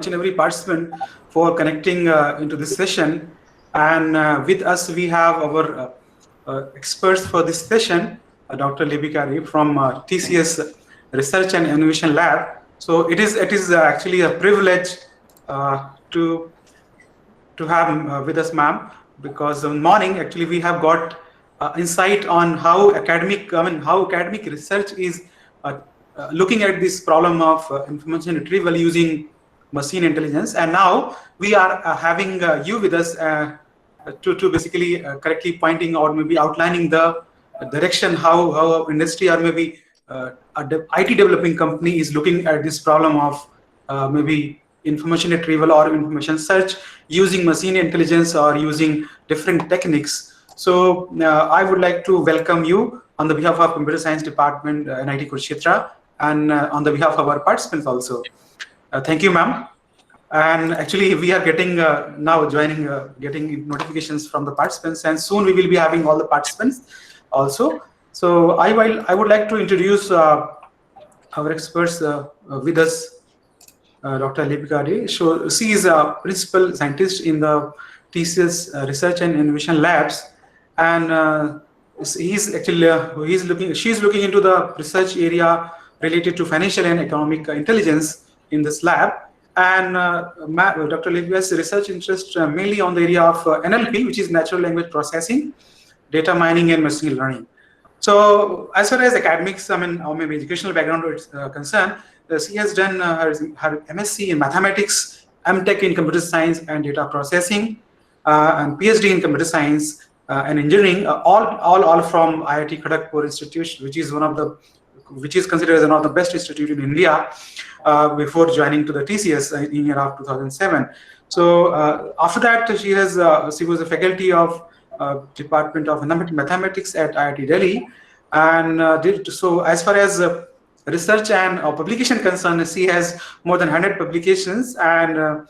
each and every participant for connecting into this session. And with us, we have our experts for this session, Dr. Lipika from TCS Research and Innovation Lab. So it is actually a privilege to have with us, ma'am, because in the morning actually we have got insight on how academic research is looking at this problem of information retrieval using machine intelligence, and now we are having you with us to basically correctly pointing or maybe outlining the direction how industry or maybe IT developing company is looking at this problem of maybe information retrieval or information search using machine intelligence or using different techniques. So I would like to welcome you on the behalf of Computer Science Department, NIT Kurukshetra, and on the behalf of our participants also. Thank you, ma'am. And actually, we are getting now getting notifications from the participants, and soon we will be having all the participants also. So I would like to introduce our experts with us. Dr. Lipika. So she is a principal scientist in the TCS Research and Innovation Labs, and she's looking into the research area related to financial and economic intelligence in this lab. And Dr. Lipika's research interests mainly on the area of NLP, which is natural language processing, data mining, and machine learning. So as far as academics, or maybe educational background is concerned, she has done her MSc in mathematics, MTech in computer science and data processing, and PhD in computer science and engineering, all from IIT Kharagpur Institute, which is considered as one of the best institute in India before joining to the TCS in year of 2007. So after that, she was a faculty of Department of Mathematics at IIT Delhi, and so as far as research and publication concerned, she has more than 100 publications and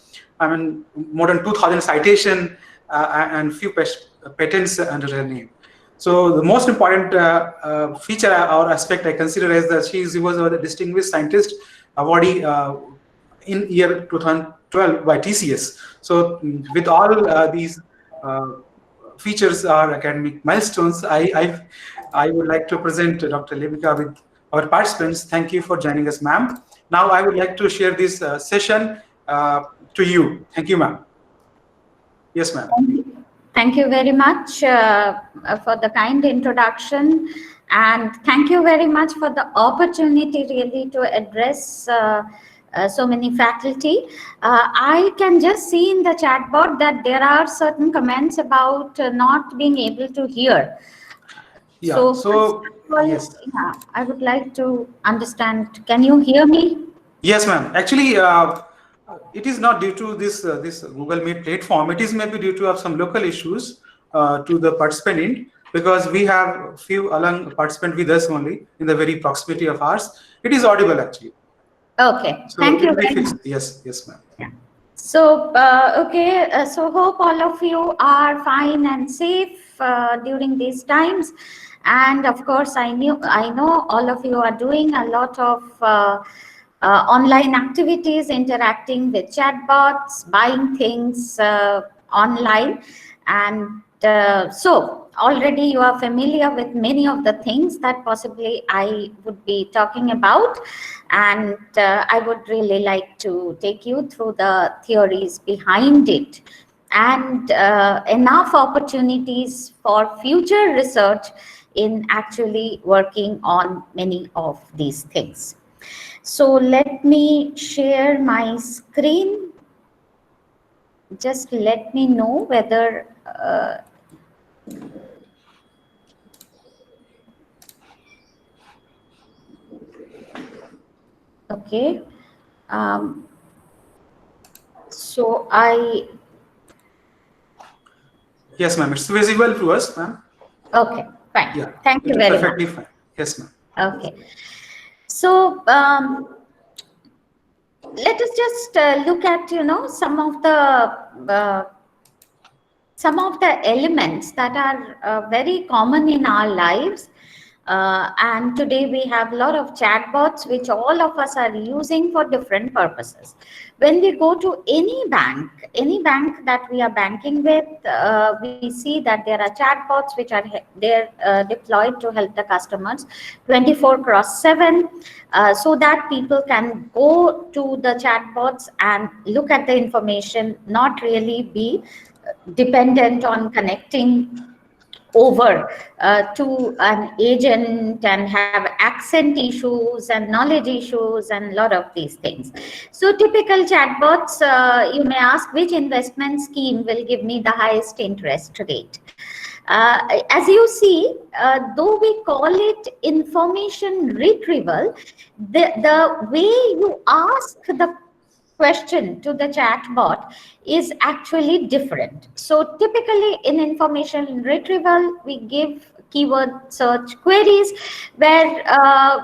more than 2,000 citation and few patents under her name. So the most important feature or aspect I consider is that she was a distinguished scientist awardee in year 2012 by TCS. So with all these features or academic milestones, I would like to present Dr. Lipika with our participants. Thank you for joining us, ma'am. Now I would like to share this session to you. Thank you, ma'am. Yes, ma'am. Thank you very much for the kind introduction, and thank you very much for the opportunity really to address so many faculty. I can just see in the chat board that there are certain comments about not being able to hear. Yeah, yes. Yeah, I would like to understand. Can you hear me? Yes, ma'am. Actually, it is not due to this Google Meet platform. It is maybe due to some local issues to the participant end, because we have few along participant with us only in the very proximity of ours. It is audible actually. Okay. So thank you very much. Yes, ma'am. Yeah. So okay. So hope all of you are fine and safe during these times. And of course, I know all of you are doing a lot of online activities, interacting with chatbots, buying things online, and so already you are familiar with many of the things that possibly I would be talking about, and I would really like to take you through the theories behind it and enough opportunities for future research in actually working on many of these things. So let me share my screen. Just let me know whether okay. So yes, ma'am. It's visible to us, ma'am. Okay, fine. Yeah, thank you very perfectly much. Fine. Yes, ma'am. Okay. So let us just look at some of the elements that are very common in our lives, And today we have a lot of chatbots which all of us are using for different purposes. When we go to any bank that we are banking with, we see that there are chatbots which are there deployed to help the customers 24/7, so that people can go to the chatbots and look at the information, not really be dependent on connecting over to an agent and have accent issues and knowledge issues and a lot of these things. So typical chatbots, you may ask which investment scheme will give me the highest interest rate. As you see, though we call it information retrieval, the way you ask the question to the chatbot is actually different. So typically in information retrieval, we give keyword search queries where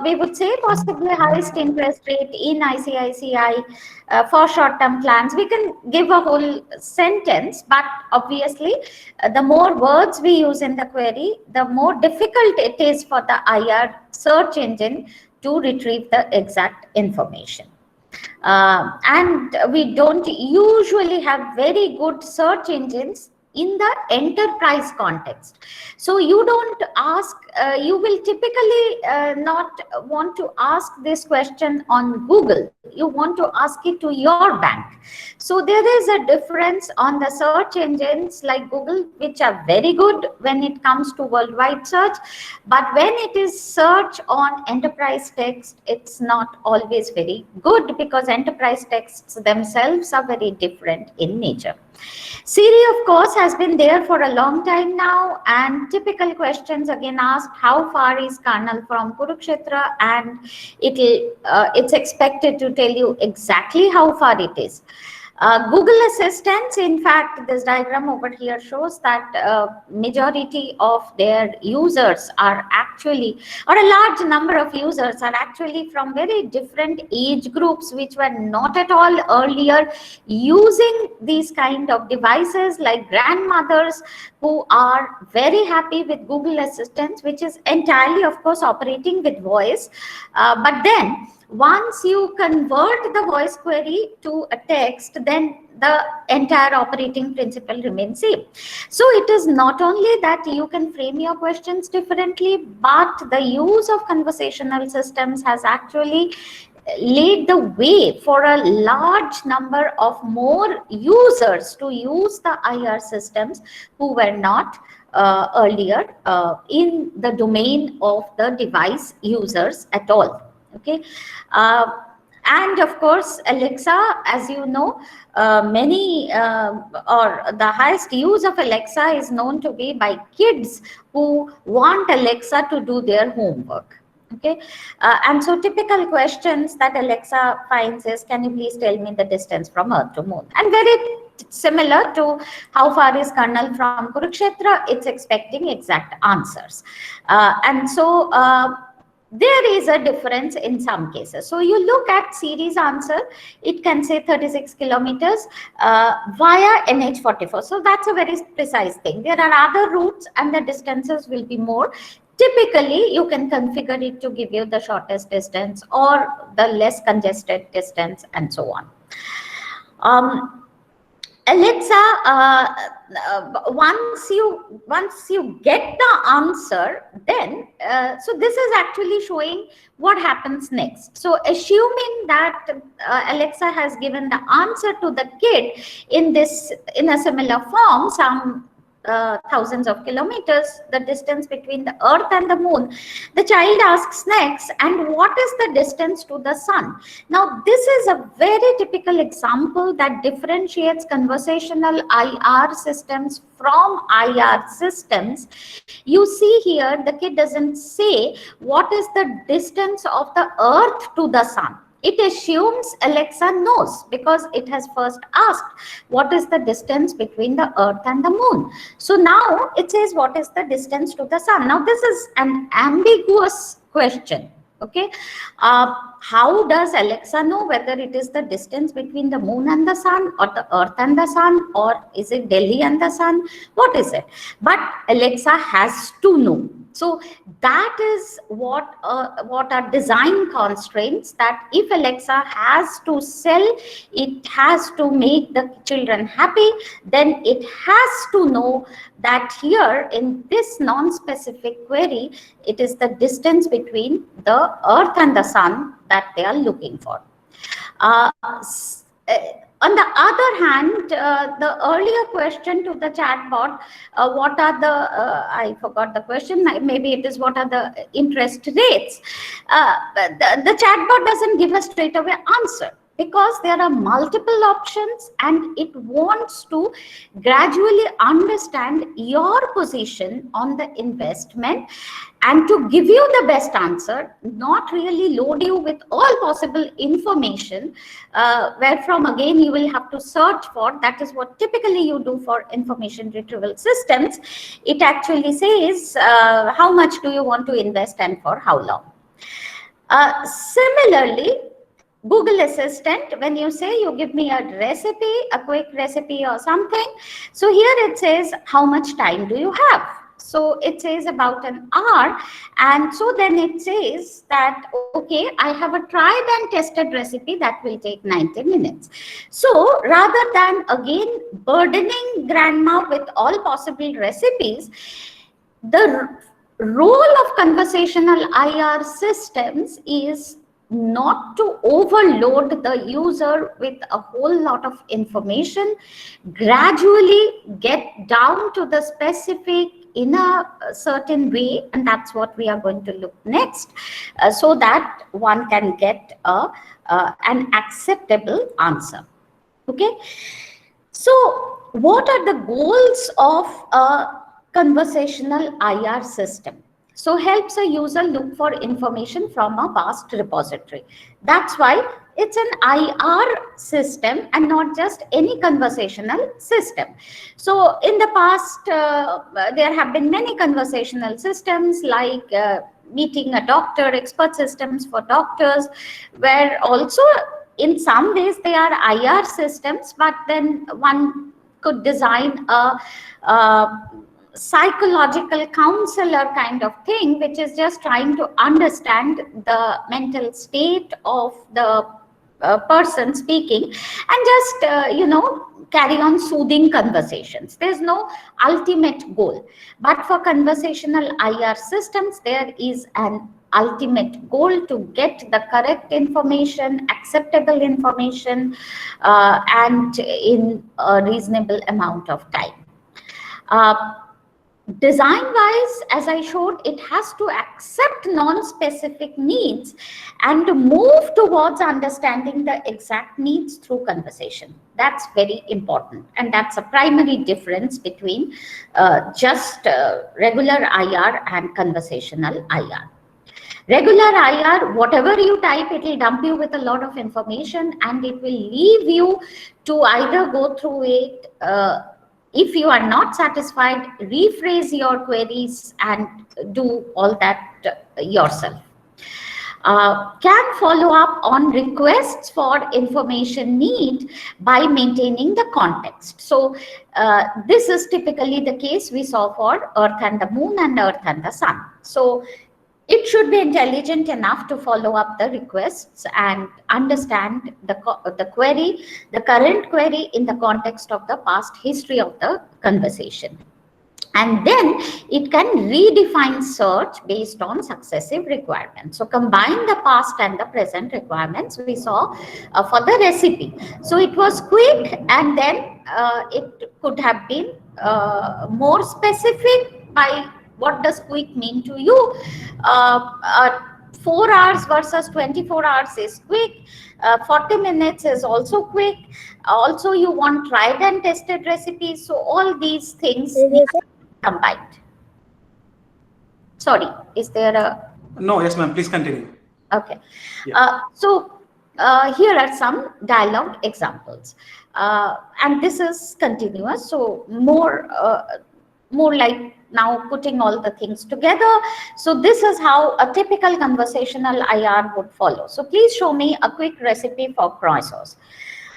we would say possibly highest interest rate in ICICI for short-term plans. We can give a whole sentence, but obviously the more words we use in the query, the more difficult it is for the IR search engine to retrieve the exact information. And we don't usually have very good search engines in the enterprise context. So you don't ask, you will typically not want to ask this question on Google. You want to ask it to your bank. So there is a difference on the search engines like Google, which are very good when it comes to worldwide search. But when it is search on enterprise text, it's not always very good because enterprise texts themselves are very different in nature. Siri, of course, has been there for a long time now, and typical questions again asked: how far is Karnal from Kurukshetra? And it's expected to tell you exactly how far it is. Google Assistants, in fact, this diagram over here shows that majority of their users are actually, or a large number of users are actually from very different age groups, which were not at all earlier using these kind of devices, like grandmothers who are very happy with Google Assistants, which is entirely, of course, operating with voice. But then once you convert the voice query to a text, then the entire operating principle remains same. So it is not only that you can frame your questions differently, but the use of conversational systems has actually laid the way for a large number of more users to use the IR systems who were not earlier in the domain of the device users at all. Okay, and of course Alexa, as you know, many or the highest use of Alexa is known to be by kids who want Alexa to do their homework. Okay, and so typical questions that Alexa finds is, can you please tell me the distance from Earth to Moon? And very similar to how far is Karnal from Kurukshetra, it's expecting exact answers. And so there is a difference in some cases. So you look at Siri's answer, it can say 36 kilometers via NH44. So that's a very precise thing. There are other routes and the distances will be more. Typically, you can configure it to give you the shortest distance or the less congested distance and so on. Alexa, once you get the answer, then so this is actually showing what happens next. So assuming that Alexa has given the answer to the kid in a similar form, some thousands of kilometers, the distance between the Earth and the Moon, the child asks next, and what is the distance to the Sun? Now, this is a very typical example that differentiates conversational IR systems from IR systems. You see here, the kid doesn't say what is the distance of the Earth to the Sun. It assumes Alexa knows because it has first asked what is the distance between the Earth and the Moon. So now it says what is the distance to the Sun. Now this is an ambiguous question. Okay, how does Alexa know whether it is the distance between the Moon and the Sun, or the Earth and the Sun, or is it Delhi and the Sun? What is it? But Alexa has to know. So that is what are design constraints, that if Alexa has to sell, it has to make the children happy, then it has to know that here in this non-specific query, it is the distance between the earth and the sun that they are looking for. Uh, on the other hand, the earlier question to the chatbot, what are the, I forgot the question, maybe it is what are the interest rates? The chatbot doesn't give a straight away answer, because there are multiple options and it wants to gradually understand your position on the investment and to give you the best answer, not really load you with all possible information, where from again you will have to search for. That is what typically you do for information retrieval systems. It actually says how much do you want to invest and for how long. Similarly, Google Assistant, when you say you give me a recipe, a quick recipe or something, so here it says how much time do you have? So it says about an hour, and so then it says that, okay, I have a tried and tested recipe that will take 90 minutes. So rather than again burdening grandma with all possible recipes, the role of conversational IR systems is not to overload the user with a whole lot of information, gradually get down to the specific in a certain way, and that's what we are going to look next, so that one can get an acceptable answer. Okay, so what are the goals of a conversational IR system? So helps a user look for information from a vast repository. That's why it's an IR system and not just any conversational system. So in the past, there have been many conversational systems like meeting a doctor, expert systems for doctors, where also in some ways they are IR systems, but then one could design a psychological counselor kind of thing, which is just trying to understand the mental state of the person speaking and just carry on soothing conversations. There's no ultimate goal, but for conversational IR systems there is an ultimate goal to get the correct information, acceptable information, and in a reasonable amount of time. Design wise, as I showed, it has to accept non-specific needs and move towards understanding the exact needs through conversation. That's very important, and that's a primary difference between just regular IR and conversational IR. Regular IR, whatever you type, it will dump you with a lot of information, and it will leave you to either go through it, if you are not satisfied, rephrase your queries and do all that yourself. Can follow up on requests for information need by maintaining the context. So this is typically the case we saw for Earth and the Moon and Earth and the Sun. So it should be intelligent enough to follow up the requests and understand the query, the current query in the context of the past history of the conversation. And then it can redefine search based on successive requirements. So combine the past and the present requirements we saw for the recipe. So it was quick, and then it could have been more specific by what does quick mean to you. 4 hours versus 24 hours is quick. 40 minutes is also quick. Also, you want tried and tested recipes. So all these things combined. Sorry, is there a... No, yes, ma'am. Please continue. Okay. Yeah. Here are some dialogue examples. And this is continuous. So more like now putting all the things together. So this is how a typical conversational IR would follow. So please show me a quick recipe for croissants.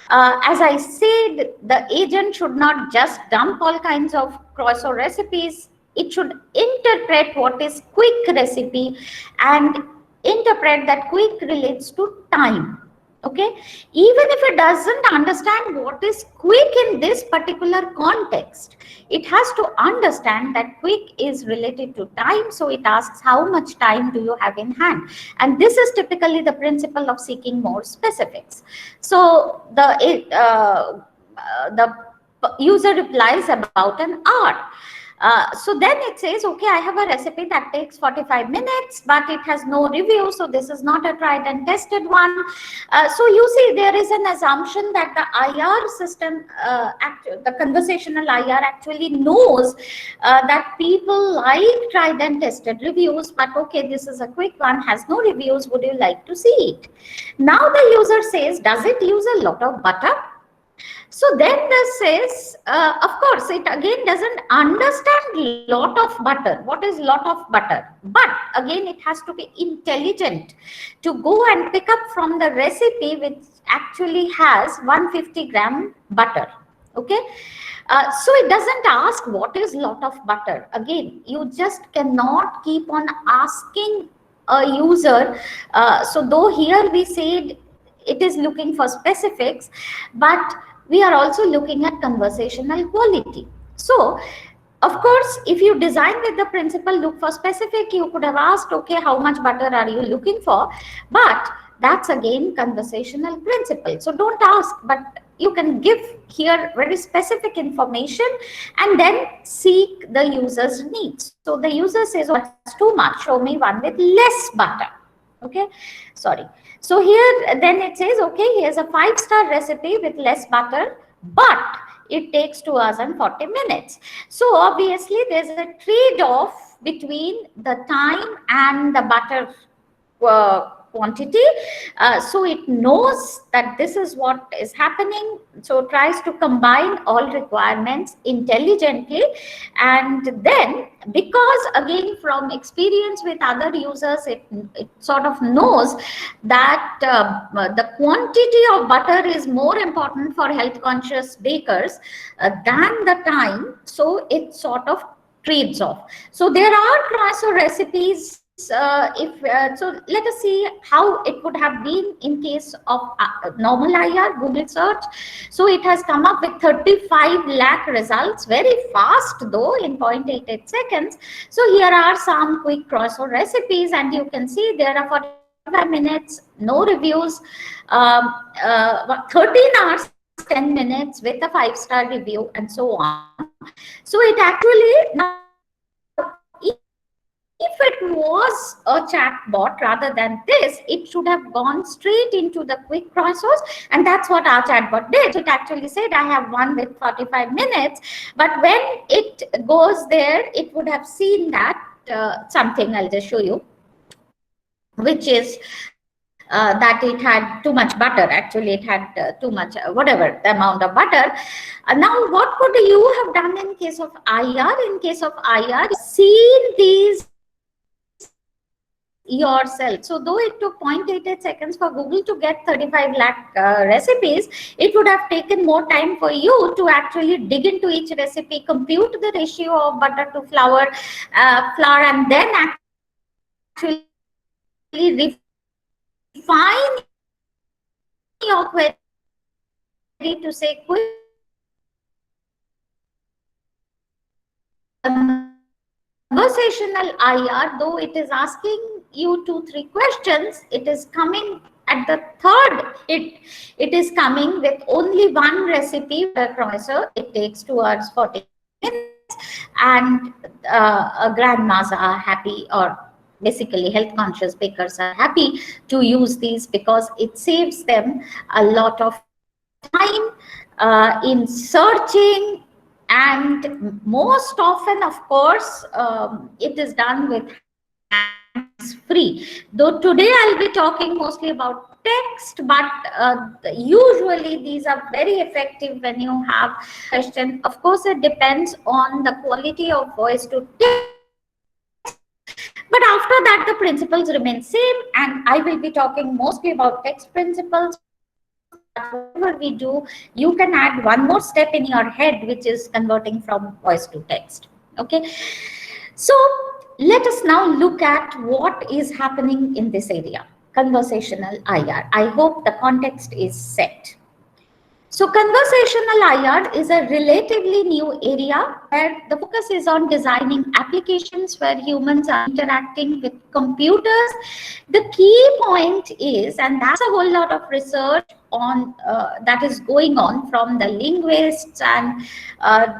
As I said, the agent should not just dump all kinds of croissant recipes it should interpret what is quick recipe and interpret that quick relates to time. Okay, even if it doesn't understand what is quick in this particular context, it has to understand that quick is related to time, so it asks how much time do you have in hand, and this is typically the principle of seeking more specifics. So the user replies about an hour. So then it says, okay, I have a recipe that takes 45 minutes, but it has no review. So this is not a tried and tested one. So you see, there is an assumption that the IR system, the conversational IR actually knows that people like tried and tested reviews, but okay, this is a quick one, has no reviews. Would you like to see it? Now the user says, does it use a lot of butter? So then this says, of course, it again doesn't understand lot of butter. What is lot of butter? But again, it has to be intelligent to go and pick up from the recipe which actually has 150-gram butter. Okay. So it doesn't ask what is lot of butter. Again, you just cannot keep on asking a user. So though here we said it is looking for specifics, but we are also looking at conversational quality. So of course, if you design with the principle look for specific, you could have asked, okay, how much butter are you looking for? But that's again conversational principle. So don't ask, but you can give here very specific information and then seek the user's needs. So the user says, oh, that's too much, show me one with less butter. Okay, sorry. So here then it says, okay, here's a 5-star recipe with less butter, but it takes 2 hours and 40 minutes. So obviously there's a trade-off between the time and the butter quantity. So it knows that this is what is happening, so it tries to combine all requirements intelligently. And then, because again from experience with other users, it sort of knows that the quantity of butter is more important for health conscious bakers than the time, so it sort of trades off. So there are croissant recipes. So let us see how it would have been in case of normal IR Google search. So it has come up with 35 lakh results, very fast though, in 0.88 seconds. So here are some quick croissant recipes, and you can see there are 45 minutes, no reviews, 13 hours, 10 minutes with a 5-star review, and so on. So it actually, now if it was a chatbot rather than this, it should have gone straight into the quick croissants, and that's what our chatbot did. It actually said, I have one with 45 minutes, but when it goes there, it would have seen that something, I'll just show you, which is that it had too much butter. Actually, it had too much, whatever the amount of butter. Now, what could you have done in case of IR? In case of IR, seen these yourself. So though it took 0.88 seconds for Google to get 35 lakh recipes, it would have taken more time for you to actually dig into each recipe, compute the ratio of butter to flour, and then actually refine your query to say quick. Conversational IR, though it is asking you 2-3 questions, it is coming at the third. It is coming with only one recipe per croissant. It takes 2 hours 40 minutes, and grandmas are happy, or basically health conscious bakers are happy to use these because it saves them a lot of time in searching. And most often, of course, it is done with hands free. Though today I'll be talking mostly about text, but usually these are very effective when you have question. Of course, it depends on the quality of voice to text. But after that, the principles remain same, and I will be talking mostly about text principles. But whatever we do, you can add one more step in your head, which is converting from voice to text. Okay. So let us now look at what is happening in this area, conversational IR. I hope the context is set. So conversational IR is a relatively new area where the focus is on designing applications where humans are interacting with computers. The key point is, and that's a whole lot of research on that is going on from the linguists and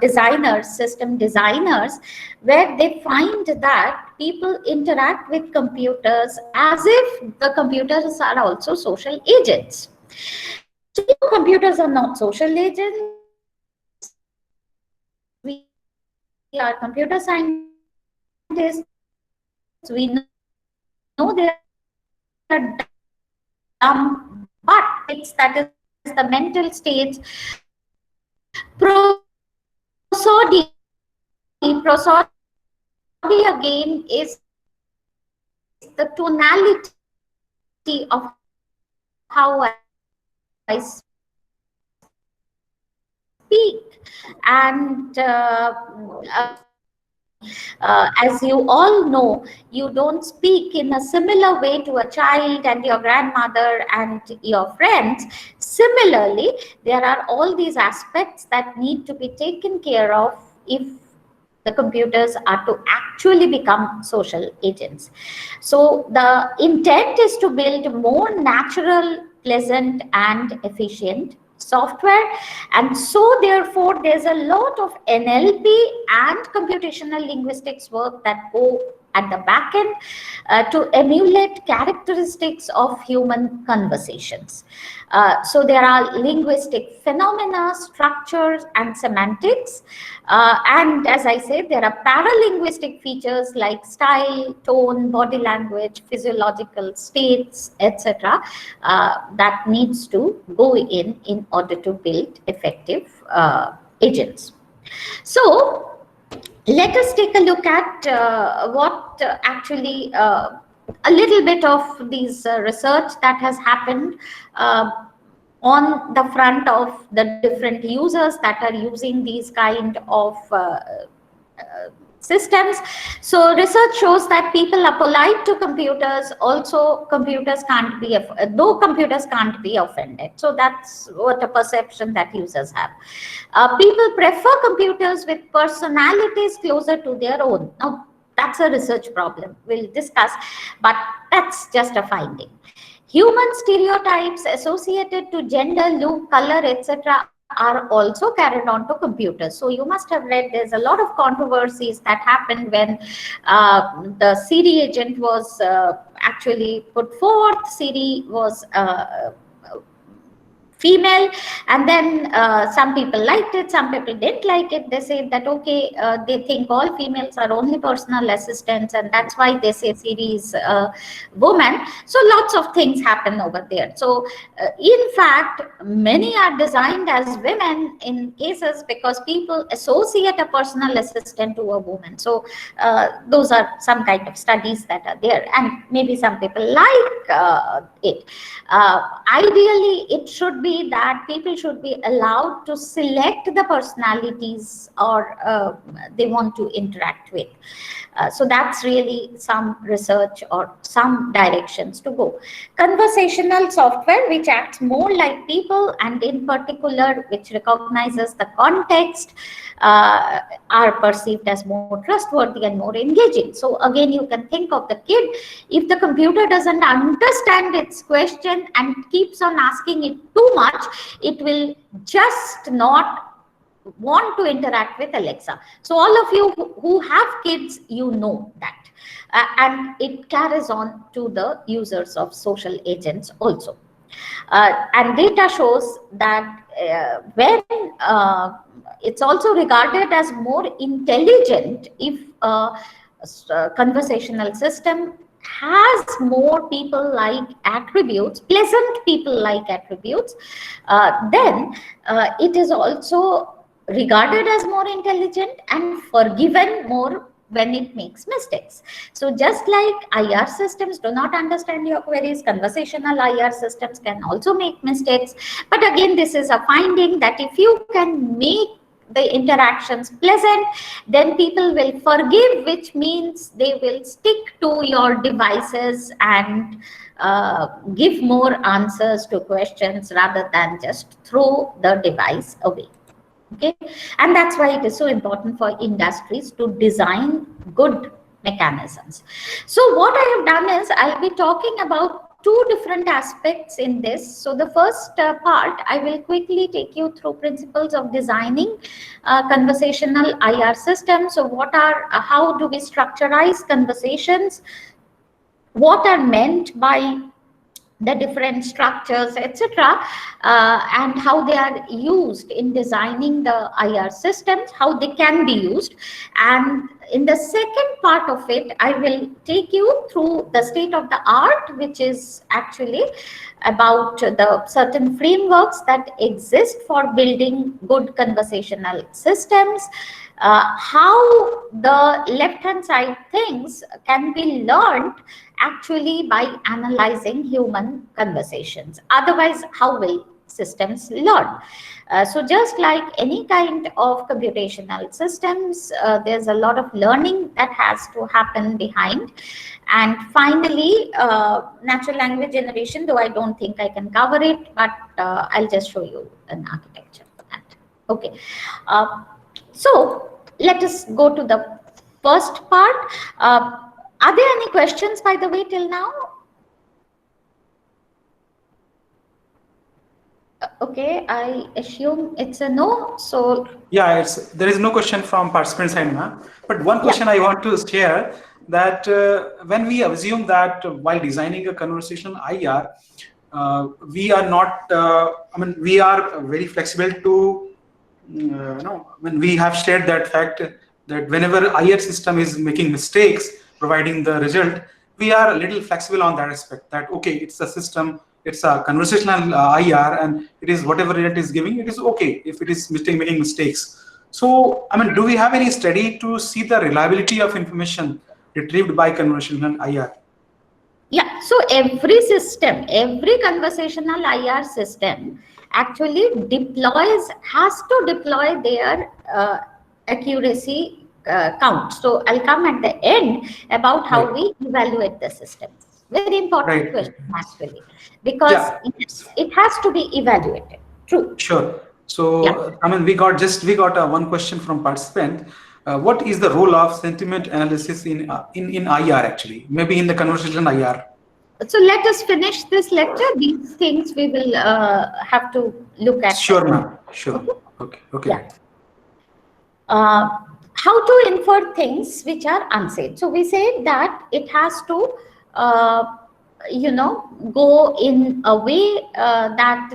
designers, system designers, where they find that people interact with computers as if the computers are also social agents. So we know computers are not social agents. We are computer scientists. We know there are dumb but states, that is the mental states. Prosody again is the tonality of how I speak. And as you all know, you don't speak in a similar way to a child and your grandmother and your friends. Similarly, there are all these aspects that need to be taken care of if the computers are to actually become social agents. So the intent is to build more natural, pleasant, and efficient software. And so therefore there's a lot of NLP and computational linguistics work that go at the back end to emulate characteristics of human conversations. So there are linguistic phenomena, structures, and semantics. And as I said, there are paralinguistic features like style, tone, body language, physiological states, etc. That needs to go in order to build effective agents. So let us take a look at what actually a little bit of these research that has happened on the front of the different users that are using these kind of systems. So research shows that people are polite to computers. Also, computers can't be, though computers can't be offended. So that's what a perception that users have. People prefer computers with personalities closer to their own. Now, that's a research problem we'll discuss, but that's just a finding. Human stereotypes associated to gender, look, color, etc. are also carried on to computers. So you must have read there's a lot of controversies that happened when the Siri agent was actually put forth. Siri was female, and then some people liked it, some people didn't like it. They said that okay, they think all females are only personal assistants, and that's why they say Siri is a woman. So lots of things happen over there. So in fact, many are designed as women in cases because people associate a personal assistant to a woman. So those are some kind of studies that are there, and maybe some people like it. Ideally, it should be that people should be allowed to select the personalities or they want to interact with. So that's really some research or some directions to go. Conversational software, which acts more like people and in particular, which recognizes the context, are perceived as more trustworthy and more engaging. So again, you can think of the kid. If the computer doesn't understand its question and keeps on asking it too much, it will just not want to interact with Alexa. So all of you who have kids, you know that. And it carries on to the users of social agents also. And data shows that when it's also regarded as more intelligent if a conversational system has more people like attributes, pleasant people like attributes, then it is also regarded as more intelligent and forgiven more when it makes mistakes. So just like IR systems do not understand your queries, conversational IR systems can also make mistakes. But again, this is a finding that if you can make the interactions pleasant, then people will forgive, which means they will stick to your devices and give more answers to questions rather than just throw the device away. Okay, and that's why it is so important for industries to design good mechanisms. So what I have done is I'll be talking about two different aspects in this. So the first part, I will quickly take you through principles of designing conversational IR systems. So what are how do we structurize conversations, what are meant by the different structures, etc., and how they are used in designing the IR systems, how they can be used. And in the second part of it, I will take you through the state of the art, which is actually about the certain frameworks that exist for building good conversational systems, how the left hand side things can be learned actually by analyzing human conversations. Otherwise, how will systems learn? So just like any kind of computational systems, there's a lot of learning that has to happen behind. And finally, natural language generation, though I don't think I can cover it, but I'll just show you an architecture for that. Okay. So let us go to the first part. Are there any questions, by the way, till now? Okay, I assume it's a no. So yeah, there is no question from participant side now. But one question I want to share, that when we assume that while designing a conversational IR, we are not. We are very flexible to. When we have shared that fact that whenever IR system is making mistakes providing the result, we are a little flexible on that aspect. That okay, it's a system, it's a conversational IR, and it is whatever result is giving, it is okay if it is making mistakes. So, do we have any study to see the reliability of information retrieved by conversational IR? Yeah, so every system, every conversational IR system actually has to deploy their accuracy count. So I'll come at the end about how we evaluate the systems. Very important question, actually, because it has to be evaluated. True. Sure. So, we got one question from participant. What is the role of sentiment analysis in IR actually? Maybe in the conversation IR. So let us finish this lecture. These things we will have to look at. Sure, ma'am. Sure. Okay. Yeah. How to infer things which are unsaid. So we say that it has to, go in a way that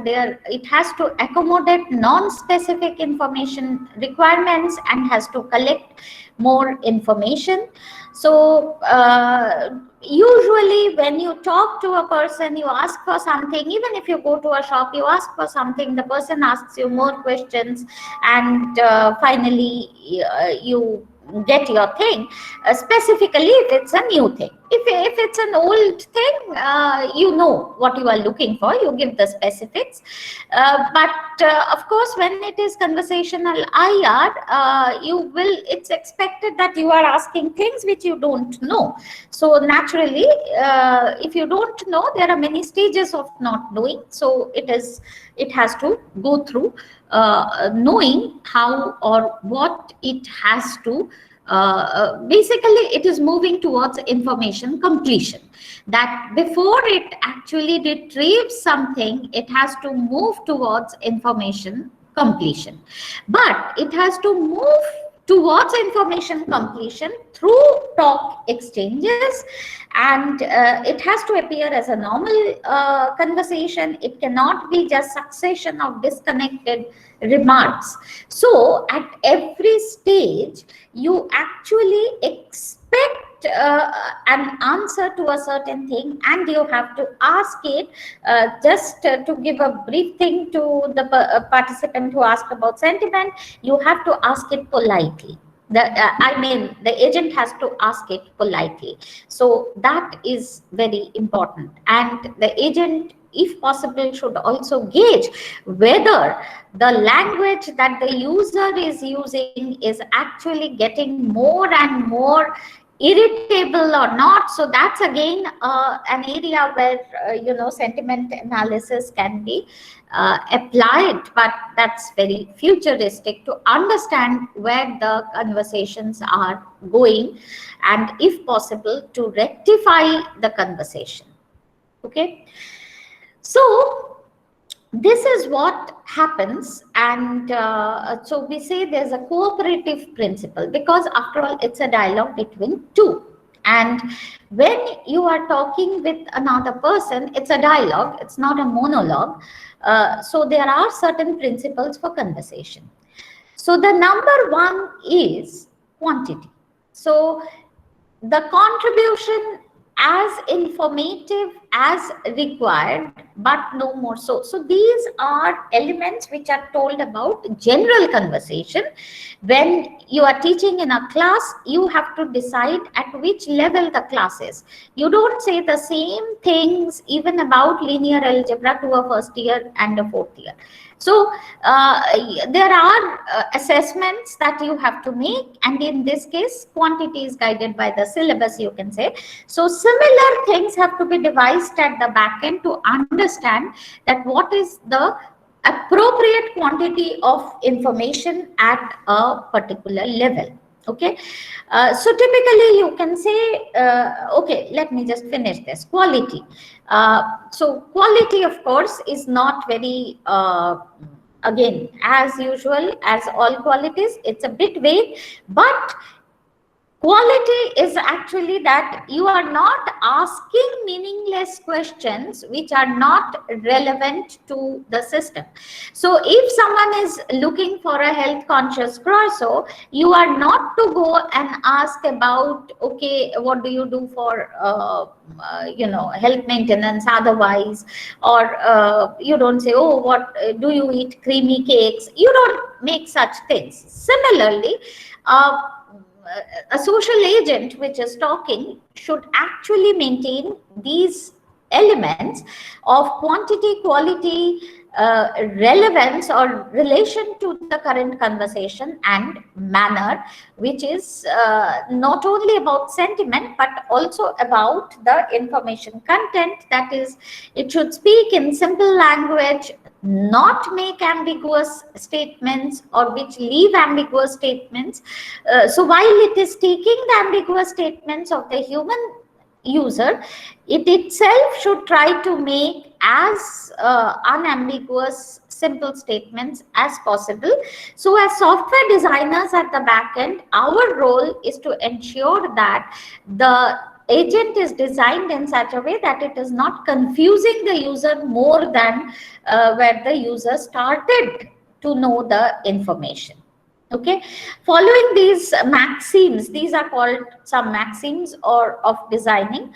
it has to accommodate non-specific information requirements and has to collect more information. So usually when you talk to a person, you ask for something. Even if you go to a shop, you ask for something, the person asks you more questions, and finally you get your thing, specifically if it's a new thing. If it's an old thing, you know what you are looking for, you give the specifics. But of course, when it is conversational IR, it's expected that you are asking things which you don't know. So naturally, if you don't know, there are many stages of not knowing. So it has to go through knowing how or what it has to. Basically, it is moving towards information completion. That before it actually retrieves something, it has to move towards information completion. But it has to move towards information completion through talk exchanges, and it has to appear as a normal conversation. It cannot be just succession of disconnected remarks. So at every stage, you actually expect an answer to a certain thing, and you have to ask it. Just to give a brief thing to the participant who asked about sentiment, you have to ask it politely. The agent has to ask it politely. So that is very important, and the agent if possible, should also gauge whether the language that the user is using is actually getting more and more irritable or not. So that's again an area where sentiment analysis can be applied, but that's very futuristic to understand where the conversations are going, and if possible to rectify the conversation. Okay, so this is what happens, and so we say there's a cooperative principle, because after all it's a dialogue between two, and when you are talking with another person, it's a dialogue, it's not a monologue. So there are certain principles for conversation. So the number one is quantity. So the contribution as informative as required, but no more. So these are elements which are told about general conversation. When you are teaching in a class, you have to decide at which level the class is. You don't say the same things even about linear algebra to a first year and a fourth year. So there are assessments that you have to make, and in this case quantity is guided by the syllabus, you can say. So similar things have to be devised at the back end to understand that what is the appropriate quantity of information at a particular level. Okay, so typically you can say, okay, let me just finish this. Quality. So quality, of course, is not very, again, as usual, as all qualities, it's a bit vague, but quality is actually that you are not asking meaningless questions which are not relevant to the system. So if someone is looking for a health conscious croissant, you are not to go and ask about, okay, what do you do for health maintenance otherwise, or you don't say, oh, what do you eat creamy cakes. You don't make such things. Similarly, a social agent which is talking should actually maintain these elements of quantity, quality, relevance or relation to the current conversation, and manner, which is not only about sentiment but also about the information content. That is, it should speak in simple language, not make ambiguous statements or which leave ambiguous statements. So while it is taking the ambiguous statements of the human user, it itself should try to make as unambiguous simple statements as possible. So as software designers at the back end, our role is to ensure that the agent is designed in such a way that it is not confusing the user more than where the user started to know the information. Okay, following these maxims, these are called some maxims or of designing,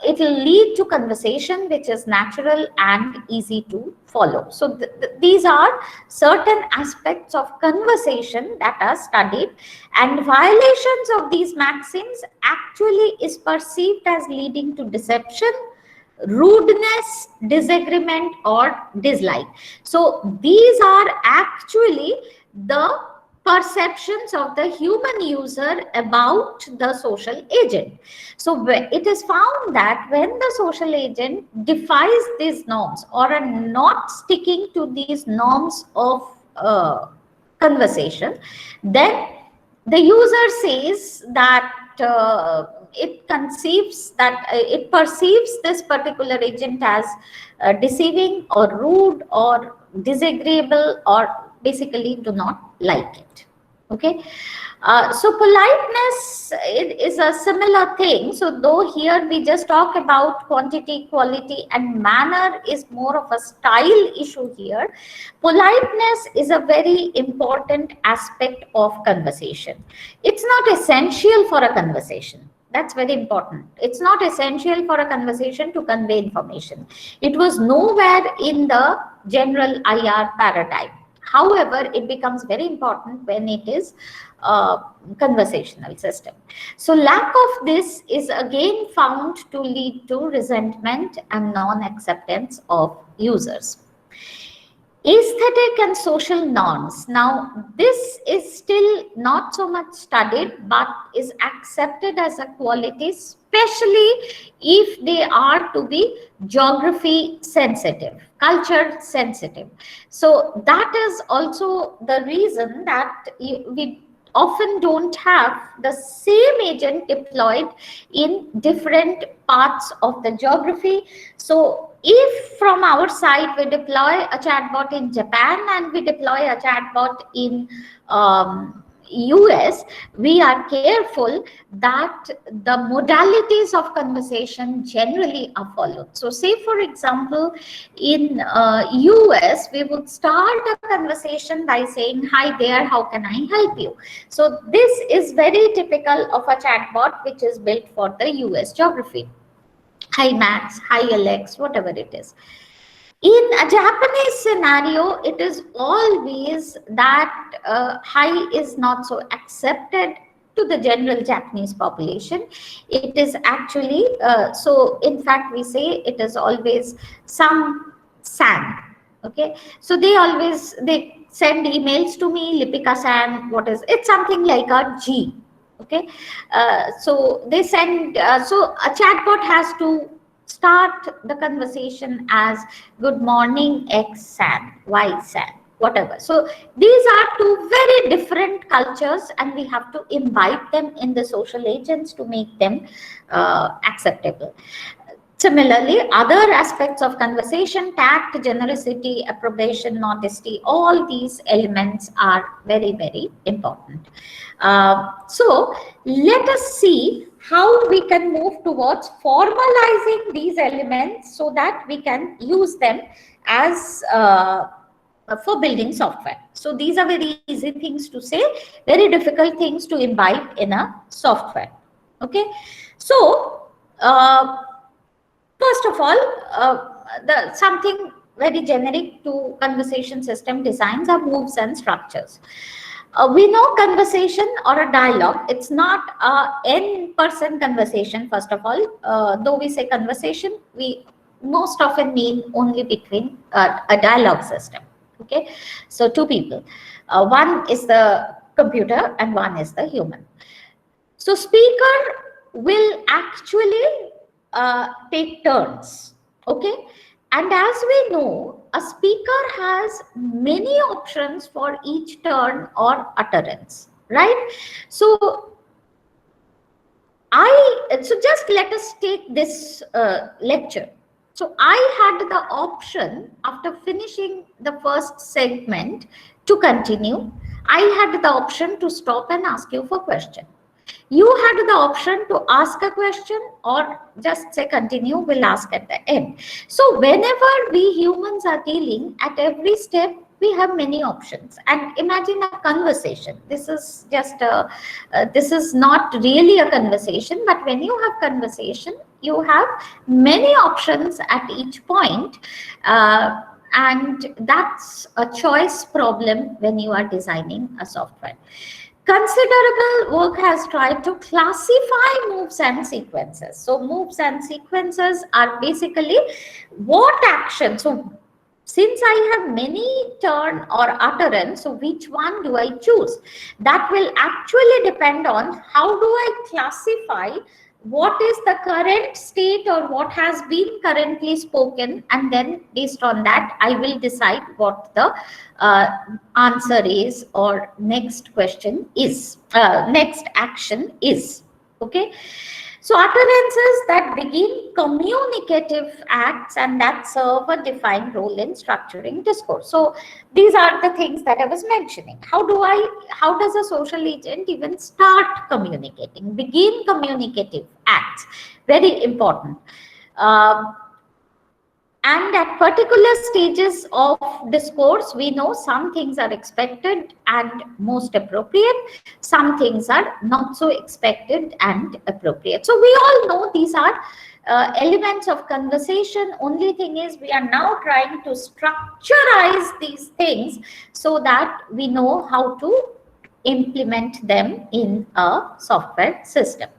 it will lead to conversation which is natural and easy to follow. So these are certain aspects of conversation that are studied, and violations of these maxims actually is perceived as leading to deception, rudeness, disagreement or dislike. So these are actually the perceptions of the human user about the social agent. So it is found that when the social agent defies these norms or are not sticking to these norms of conversation, then the user says that it conceives that it perceives this particular agent as deceiving or rude or disagreeable, or basically do not like it. Okay, so politeness is a similar thing. So though here we just talk about quantity, quality and manner is more of a style issue here, politeness is a very important aspect of conversation. It's not essential for a conversation. That's very important. It's not essential for a conversation to convey information. It was nowhere in the general IR paradigm. However, it becomes very important when it is a conversational system. So lack of this is again found to lead to resentment and non-acceptance of users. Aesthetic and social norms. Now, this is still not so much studied, but is accepted as a quality, especially if they are to be geography sensitive, culture sensitive. So that is also the reason that we often don't have the same agent deployed in different parts of the geography. So if from our side we deploy a chatbot in Japan and we deploy a chatbot in US, we are careful that the modalities of conversation generally are followed. So say for example, in US, we would start a conversation by saying, "Hi there, how can I help you?" So this is very typical of a chatbot which is built for the US geography. Hi Max, hi Alex, whatever it is. In a Japanese scenario, it is always that hi is not so accepted to the general Japanese population. It is actually, so in fact, we say it is always some san. Okay, so they send emails to me, Lipika san, what is, it's something like a G. Okay, so they send, so a chatbot has to start the conversation as good morning X san, Y san, whatever. So these are two very different cultures and we have to imbibe them in the social agents to make them acceptable. Similarly, other aspects of conversation, tact, generosity, approbation, modesty, all these elements are very, very important. So let us see how we can move towards formalizing these elements so that we can use them as for building software. So these are very easy things to say, very difficult things to imbibe in a software. Okay, so first of all, something very generic to conversation system designs are moves and structures. We know conversation or a dialogue, it's not a in-person conversation, first of all. Though we say conversation, we most often mean only between a dialogue system. Okay, so two people. One is the computer and one is the human. So speaker will actually take turns. Okay, and as we know, a speaker has many options for each turn or utterance, right? So just let us take this lecture. So I had the option after finishing the first segment to continue. I had the option to stop and ask you for question. You had the option to ask a question or just say continue, we'll ask at the end. So whenever we humans are dealing, at every step we have many options. And imagine a conversation. This is just this is not really a conversation, but when you have conversation, you have many options at each point. And that's a choice problem when you are designing a software. Considerable work has tried to classify moves and sequences. So moves and sequences are basically what action. So since I have many turn or utterance, so which one do I choose? That will actually depend on how do I classify what is the current state or what has been currently spoken, and then based on that I will decide what the answer is or next question is, next action is. Okay, so utterances that begin communicative acts and that serve a defined role in structuring discourse. So these are the things that I was mentioning. How does a social agent even start communicating, begin communicative acts? Very important. And at particular stages of discourse, we know some things are expected and most appropriate, some things are not so expected and appropriate. So we all know these are elements of conversation. Only thing is, we are now trying to structurize these things so that we know how to implement them in a software system.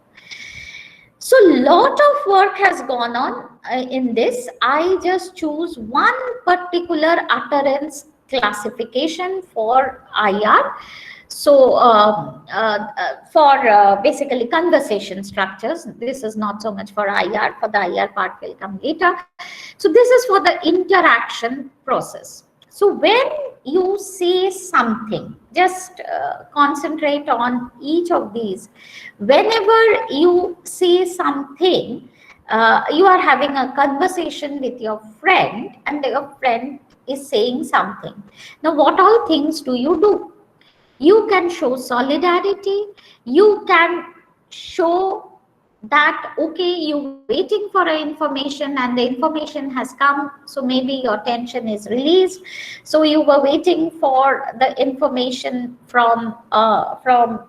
So lot of work has gone on in this. I just choose one particular utterance classification for IR. So for basically conversation structures, this is not so much for IR. For the IR part will come later. So this is for the interaction process. So when you say something, just concentrate on each of these. Whenever you say something, you are having a conversation with your friend and your friend is saying something. Now, what all things do? You can show solidarity. You can show that, okay, you were waiting for information and the information has come, so maybe your tension is released. So you were waiting for the information from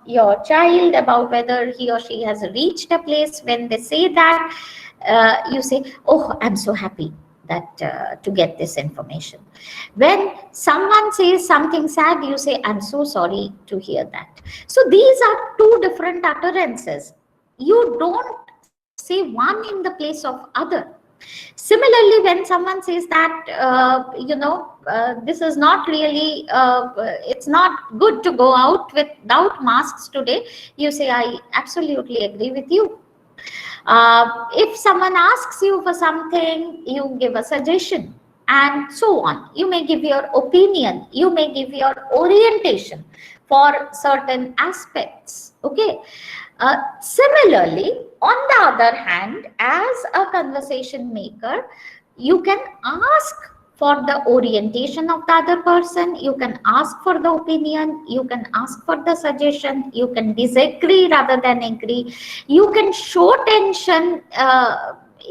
your child about whether he or she has reached a place. When they say that, you say, oh, I'm so happy that to get this information. When someone says something sad, you say, I'm so sorry to hear that. So these are two different utterances. You don't say one in the place of other. Similarly, when someone says that, this is not really, it's not good to go out without masks today, you say, I absolutely agree with you. If someone asks you for something, you give a suggestion, and so on. You may give your opinion, you may give your orientation for certain aspects. Okay. Similarly, on the other hand, as a conversation maker, you can ask for the orientation of the other person, you can ask for the opinion, you can ask for the suggestion, you can disagree rather than agree, you can show tension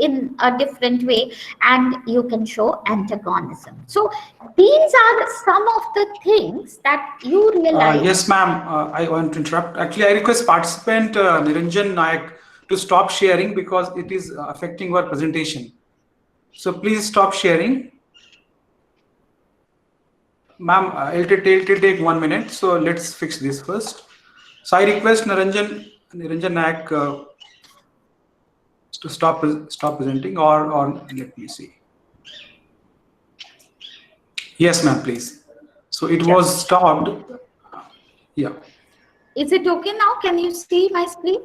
in a different way, and you can show antagonism. So these are some of the things that you realize. Yes, ma'am. I want to interrupt. Actually, I request participant Niranjan Nayak to stop sharing because it is affecting our presentation. So please stop sharing. Ma'am, it'll take 1 minute. So let's fix this first. So I request Niranjan Nayak to stop presenting, or let me see. Yes, ma'am, please. So it was stopped. Yeah. Is it okay now? Can you see my screen?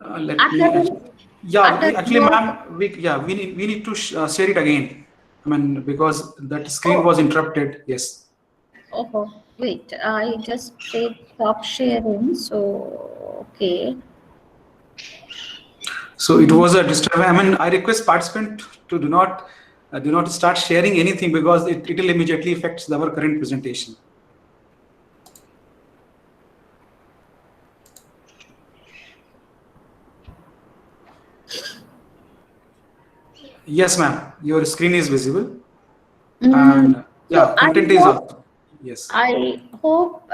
Actually, ma'am, we need to share it again. I mean, because that screen was interrupted. Yes. Oh, wait. I just said stop sharing. So okay. So it was a disturbance. I mean, I request participant to do not start sharing anything because it will immediately affect our current presentation. Yes, ma'am. Your screen is visible, and yeah, so content is also. Yes. I hope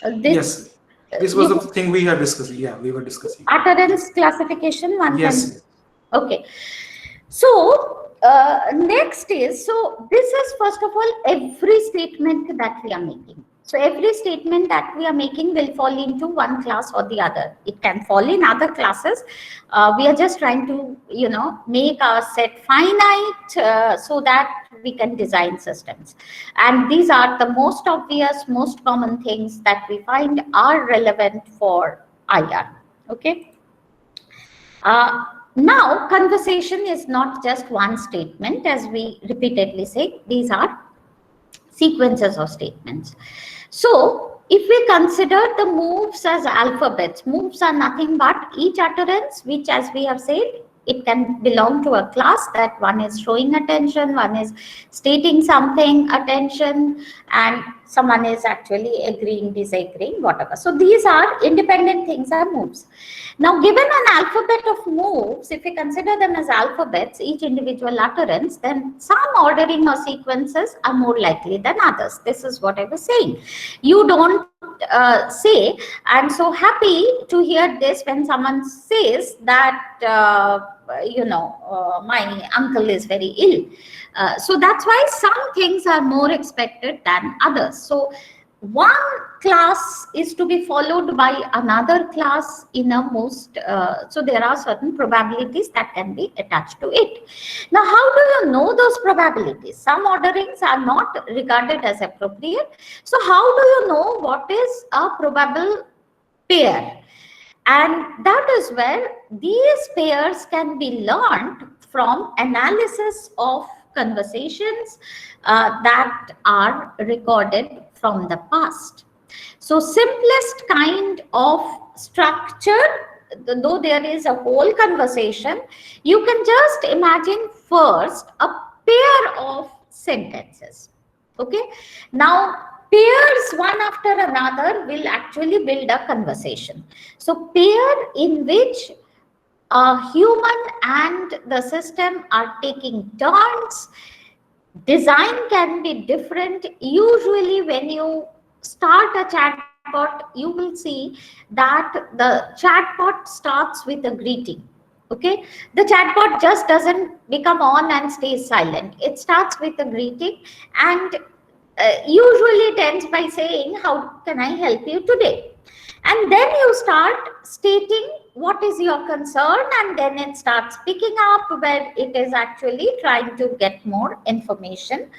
this. Yes, this was the thing we are discussing. Yeah, we were discussing. Utterance classification. One yes. Okay. So next is, so this is first of all every statement that we are making. So every statement that we are making will fall into one class or the other. It can fall in other classes. We are just trying to, make our set finite so that we can design systems. And these are the most obvious, most common things that we find are relevant for IR. Okay. Now, conversation is not just one statement, as we repeatedly say. These are sequences of statements. So if we consider the moves as alphabets, moves are nothing but each utterance, which, as we have said, It can belong to a class that one is showing attention, one is stating something, attention, and someone is actually agreeing, disagreeing, whatever. So these are independent things, are moves. Now, given an alphabet of moves, if we consider them as alphabets, each individual utterance, then some ordering or sequences are more likely than others. This is what I was saying. You don't say, I'm so happy to hear this when someone says that, my uncle is very ill. So that's why some things are more expected than others. So one class is to be followed by another class in a most, so there are certain probabilities that can be attached to it. Now, how do you know those probabilities? Some orderings are not regarded as appropriate. So how do you know what is a probable pair? And that is where these pairs can be learned from analysis of conversations that are recorded from the past. So simplest kind of structure, though there is a whole conversation, you can just imagine first a pair of sentences. Okay. Now, pairs one after another will actually build a conversation. So pair in which a human and the system are taking turns. Design can be different. Usually when you start a chatbot, you will see that the chatbot starts with a greeting. Okay, the chatbot just doesn't become on and stays silent. It starts with a greeting and usually it ends by saying, how can I help you today? And then you start stating what is your concern, and then it starts picking up where it is actually trying to get more information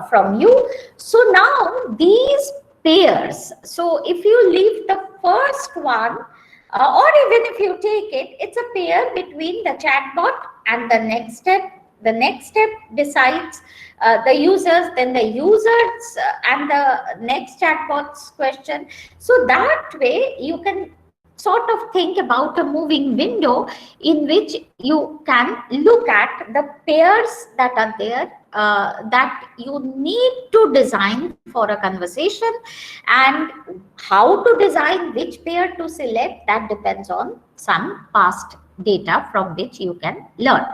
from you. So now these pairs, so if you leave the first one, or even if you take it, it's a pair between the chatbot and the next step. The next step decides the users, then the users and the next chatbot's question. So that way you can sort of think about a moving window in which you can look at the pairs that are there that you need to design for a conversation, and how to design which pair to select, that depends on some past data from which you can learn.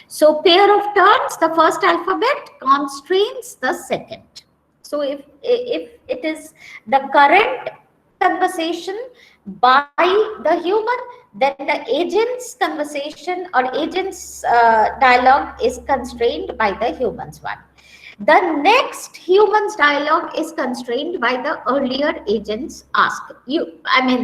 So pair of turns, the first alphabet constrains the second. So if it is the current conversation by the human, then the agent's conversation or agent's dialogue is constrained by the human's one. The next human's dialogue is constrained by the earlier agent's ask.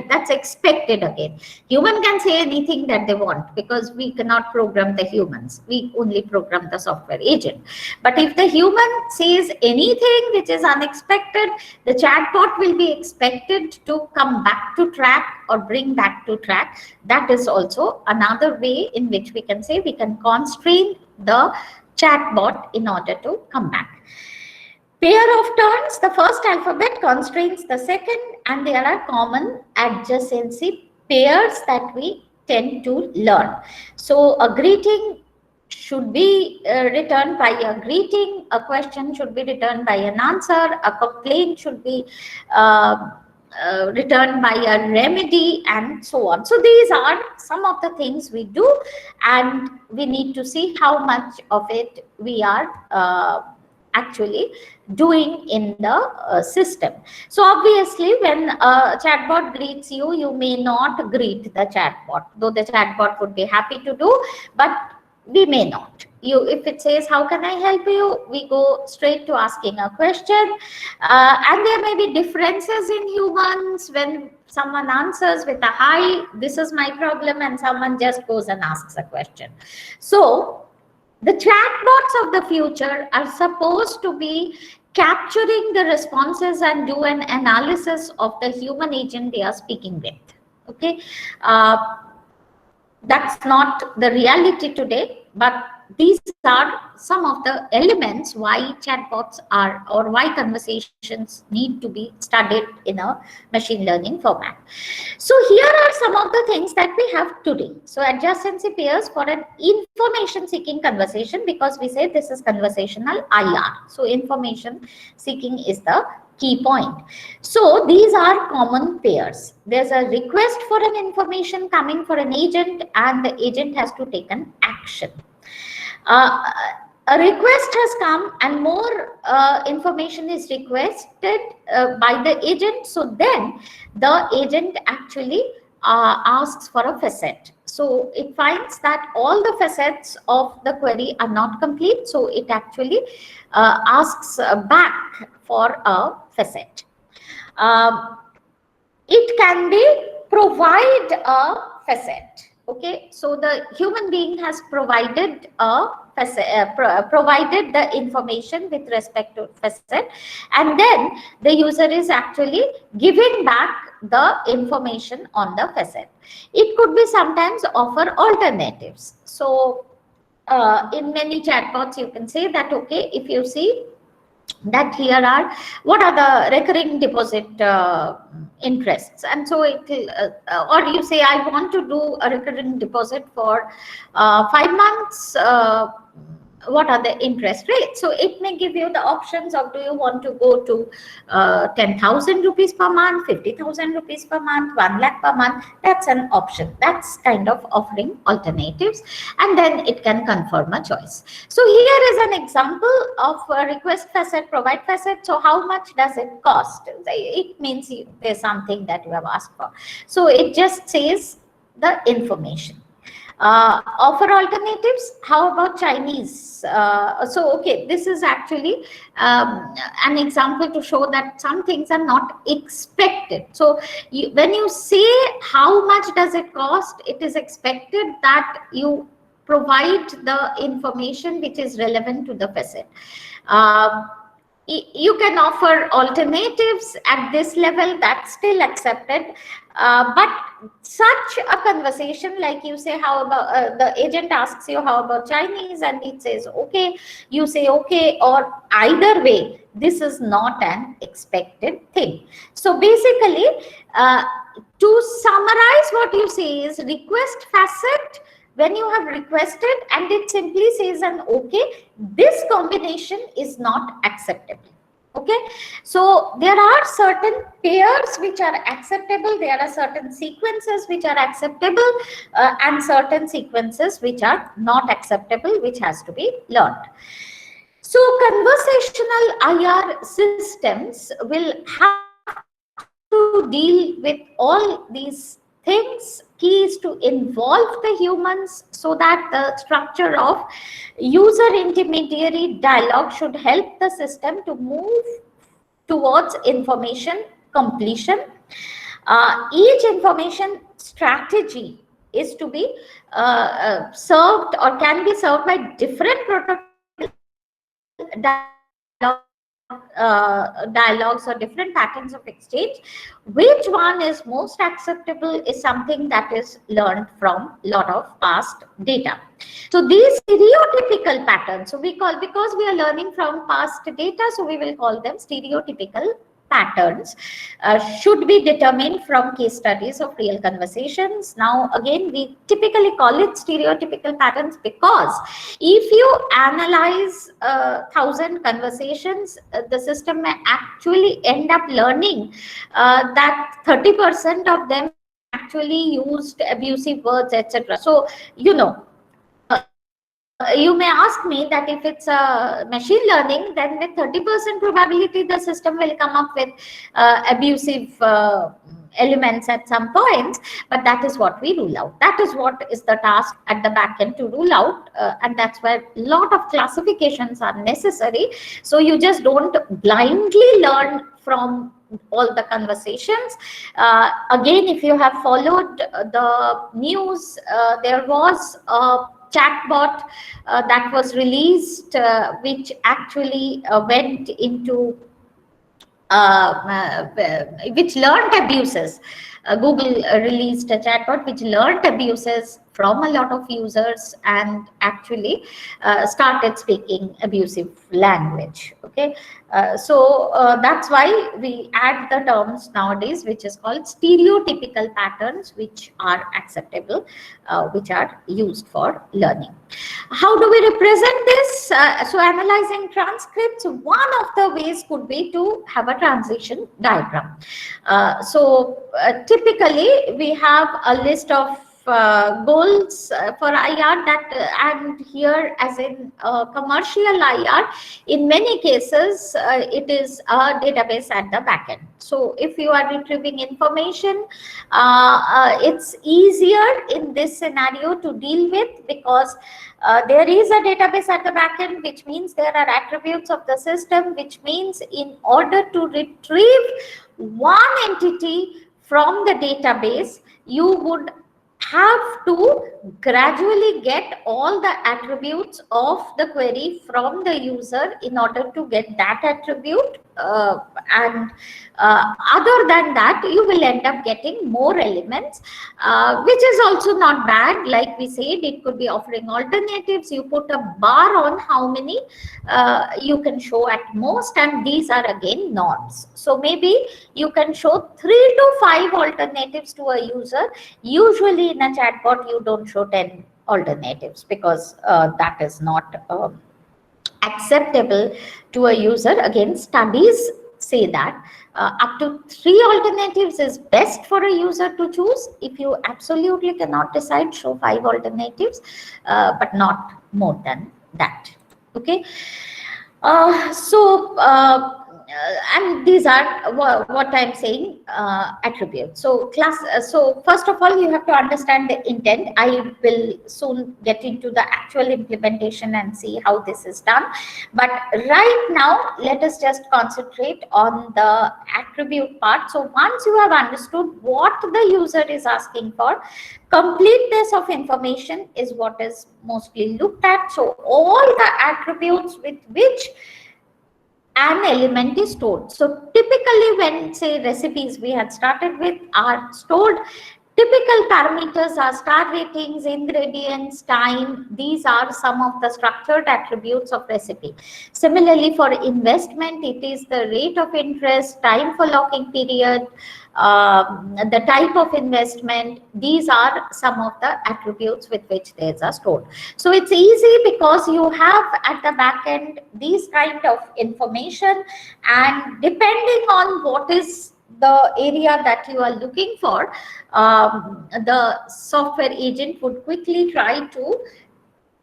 That's expected again. Human can say anything that they want because we cannot program the humans. We only program the software agent. But if the human says anything which is unexpected, the chatbot will be expected to come back to track or bring back to track. That is also another way in which we can say we can constrain the chatbot in order to come back. Pair of turns, the first alphabet constrains the second, and there are common adjacency pairs that we tend to learn. So a greeting should be returned by a greeting, a question should be returned by an answer, a complaint should be returned by a remedy, and so on. So these are some of the things we do, and we need to see how much of it we are actually doing in the system. So obviously when a chatbot greets you, you may not greet the chatbot, though the chatbot would be happy to do, but we may not. If it says, how can I help you? We go straight to asking a question. And there may be differences in humans when someone answers with a hi, this is my problem, and someone just goes and asks a question. So the chatbots of the future are supposed to be capturing the responses and do an analysis of the human agent they are speaking with. Okay. That's not the reality today. but these are some of the elements why chatbots are, or why conversations need to be studied in a machine learning format. So here are some of the things that we have today. So adjacency pairs for an information seeking conversation, because we say this is conversational IR. So information seeking is the key point. So these are common pairs. There's a request for an information coming for an agent, and the agent has to take an action. Uh, a request has come and more information is requested by the agent. So then the agent actually asks for a facet. So it finds that all the facets of the query are not complete. So it actually asks back for a facet. It can be provide a facet. Okay, so the human being has provided a facet, provided the information with respect to facet, and then the user is actually giving back the information on the facet. It could be sometimes offer alternatives. So in many chatbots you can say that, okay, if you see that here are what are the recurring deposit interests, and so it or you say I want to do a recurring deposit for 5 months, what are the interest rates. So it may give you the options of, do you want to go to 10,000 rupees per month, 50,000 rupees per month, 1 lakh per month. That's an option. That's kind of offering alternatives, and then it can confirm a choice. So here is an example of a request facet, provide facet. So how much does it cost? It means there's something that you have asked for. So it just says the information. Offer alternatives. How about Chinese? So okay, this is actually an example to show that some things are not expected. So when you say how much does it cost, it is expected that you provide the information which is relevant to the facet. You can offer alternatives at this level, that's still accepted. But such a conversation, like you say, how about the agent asks you how about Chinese, and it says okay, you say okay, or either way, this is not an expected thing. So basically, to summarize, what you say is request facet. When you have requested and it simply says an okay, this combination is not acceptable. Okay, so there are certain pairs which are acceptable, there are certain sequences which are acceptable, and certain sequences which are not acceptable, which has to be learned. So conversational IR systems will have to deal with all these things. Key is to involve the humans, so that the structure of user intermediary dialogue should help the system to move towards information completion. Each information strategy is to be served or can be served by different protocol dialogues or different patterns of exchange. Which one is most acceptable is something that is learned from a lot of past data. So these stereotypical patterns, so we call, because we are learning from past data, so we will call them stereotypical patterns, should be determined from case studies of real conversations. Now again, we typically call it stereotypical patterns because if you analyze 1,000 conversations, the system may actually end up learning that 30% of them actually used abusive words, etc. So you may ask me that if it's a machine learning, then with 30% probability the system will come up with abusive elements at some points, but that is what we rule out. That is what is the task at the back end, to rule out, and that's where a lot of classifications are necessary. So you just don't blindly learn from all the conversations. Again, if you have followed the news, there was a chatbot that was released, which actually went into which learned abuses. Google released a chatbot which learned abuses from a lot of users and actually started speaking abusive language. Okay, that's why we add the terms nowadays, which is called stereotypical patterns, which are acceptable, which are used for learning. How do we represent this? So analyzing transcripts, one of the ways could be to have a transition diagram. Typically we have a list of goals for IR that and here as in commercial IR, in many cases it is a database at the back end. So if you are retrieving information, it's easier in this scenario to deal with, because there is a database at the back end, which means there are attributes of the system, which means in order to retrieve one entity from the database, you would have to gradually get all the attributes of the query from the user in order to get that attribute, and other than that you will end up getting more elements, which is also not bad. Like we said, it could be offering alternatives. You put a bar on how many you can show at most, and these are again norms. So maybe you can show 3 to 5 alternatives to a user. Usually in a chatbot you don't show 10 alternatives, because that is not acceptable to a user. Again, studies say that up to 3 alternatives is best for a user to choose. If you absolutely cannot decide, show 5 alternatives, but not more than that. Okay. And these are what I'm saying, attributes. So so first of all, you have to understand the intent. I will soon get into the actual implementation and see how this is done. But right now, let us just concentrate on the attribute part. So once you have understood what the user is asking for, completeness of information is what is mostly looked at. So all the attributes with which an element is stored. So typically when say recipes we had started with are stored, typical parameters are star ratings, ingredients, time. These are some of the structured attributes of recipe. Similarly for investment, it is the rate of interest, time for locking period, the type of investment. These are some of the attributes with which these are stored. So it's easy because you have at the back end these kind of information, and depending on what is the area that you are looking for, the software agent would quickly try to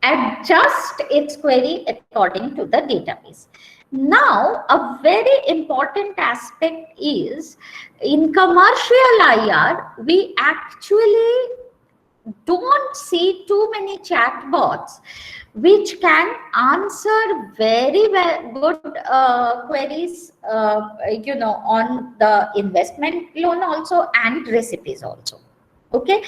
adjust its query according to the database. Now, a very important aspect is in commercial IR, we actually don't see too many chatbots which can answer very good queries, on the investment loan also and recipes also. Okay,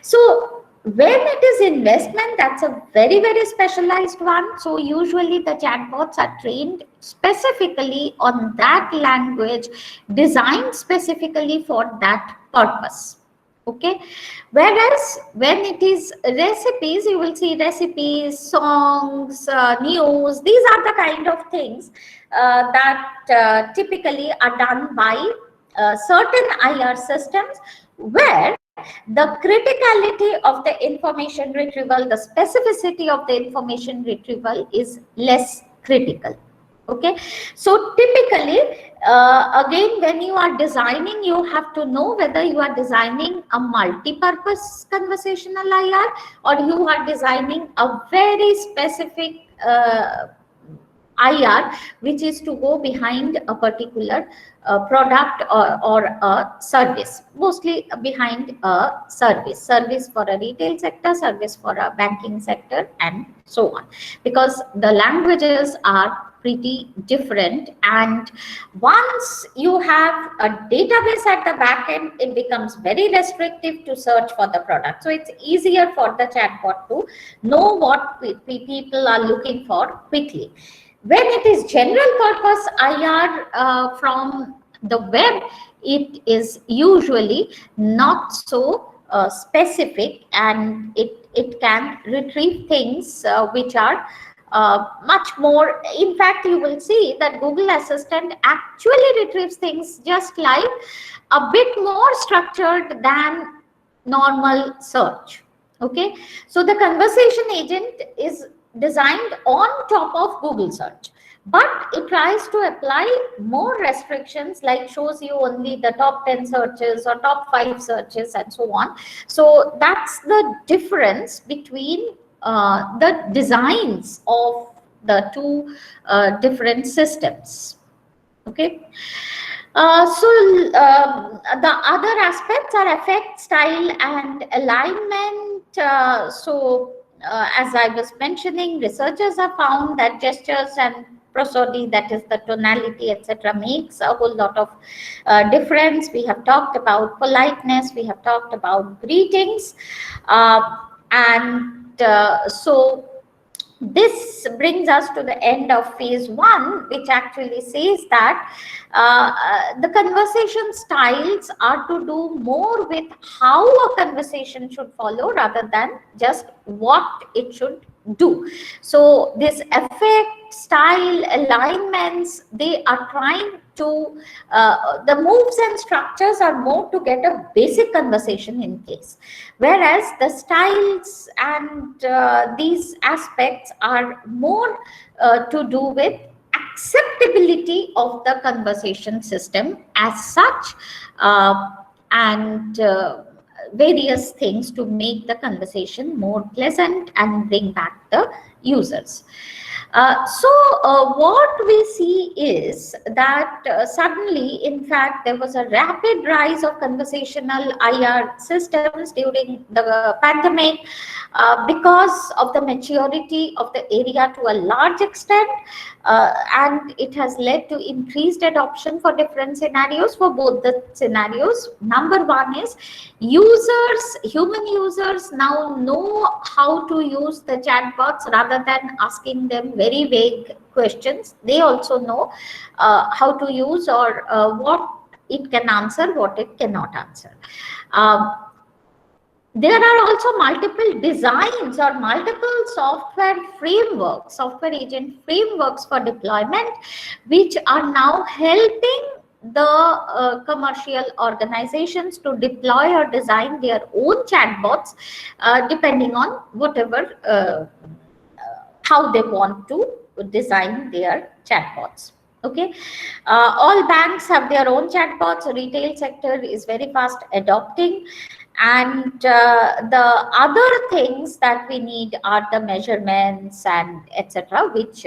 so when it is investment, that's a very specialized one. So usually the chatbots are trained specifically on that language, designed specifically for that purpose. Okay, whereas when it is recipes, you will see recipes, songs, news. These are the kind of things that typically are done by certain IR systems, where the criticality of the information retrieval, the specificity of the information retrieval is less critical. Okay, so typically again, when you are designing, you have to know whether you are designing a multi-purpose conversational IR or you are designing a very specific IR, which is to go behind a particular product or a service, mostly behind a service for a retail sector, service for a banking sector, and so on, because the languages are pretty different. And once you have a database at the back end, it becomes very restrictive to search for the product. So it's easier for the chatbot to know what people are looking for quickly. When it is general purpose IR from the web, it is usually not so specific, and it it can retrieve things which are much more. In fact, you will see that Google Assistant actually retrieves things just like a bit more structured than normal search. Okay, so the conversation agent is designed on top of Google search, but it tries to apply more restrictions, like shows you only the top 10 searches or top 5 searches and so on. So that's the difference between the designs of the two different systems. Okay. The other aspects are effect, style, and alignment. As I was mentioning, researchers have found that gestures and prosody, that is the tonality, etc., makes a whole lot of difference. We have talked about politeness, we have talked about greetings, and so this brings us to the end of phase 1, which actually says that the conversation styles are to do more with how a conversation should follow rather than just what it should do. So this effect, style, alignments, they are trying to the moves and structures are more to get a basic conversation in place, whereas the styles and these aspects are more to do with acceptability of the conversation system as such, and various things to make the conversation more pleasant and bring back the users. What we see is that suddenly, in fact, there was a rapid rise of conversational IR systems during the pandemic because of the maturity of the area to a large extent, and it has led to increased adoption for different scenarios. For both the scenarios, number one is human users now know how to use the chatbots rather than asking them very vague questions. They also know how to use, or what it can answer, what it cannot answer. There are also multiple designs or multiple software frameworks, software agent frameworks for deployment, which are now helping the commercial organizations to deploy or design their own chatbots, depending on whatever how they want to design their chatbots. Okay, all banks have their own chatbots. Retail sector is very fast adopting, and the other things that we need are the measurements and etc., which